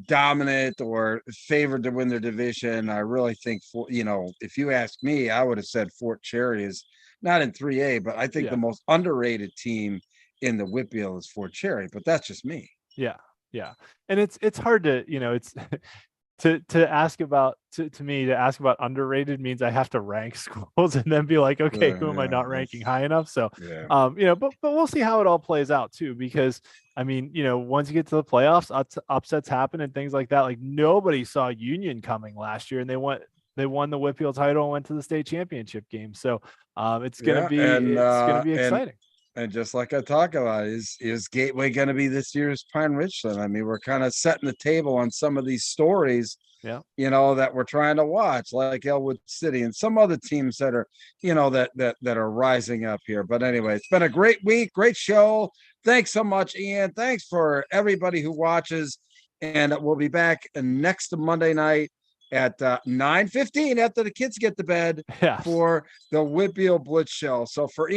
dominant or favored to win their division, I really think if you ask me, I would have said Fort Cherry is not in 3A, but I think the yeah. most underrated team in the WPIAL is Fort Cherry, but that's just me. Yeah. Yeah. And it's hard to, it's to ask about, to me, to ask about underrated means I have to rank schools and then be like, okay, who am I not ranking high enough? So, Yeah. but we'll see how it all plays out too, because I mean, once you get to the playoffs, upsets happen and things like that. Like, nobody saw Union coming last year, and they won the WPIAL title and went to the state championship game. So, it's gonna be exciting. And just like I talk about, is Gateway going to be this year's Pine Richland? I mean, we're kind of setting the table on some of these stories, Yeah. that we're trying to watch, like Elwood City and some other teams that are, that are rising up here. But anyway, it's been a great week, great show. Thanks so much, Ian. Thanks for everybody who watches, and we'll be back next Monday night at 9:15 after the kids get to bed Yes. for the WPIAL Blitz show. So for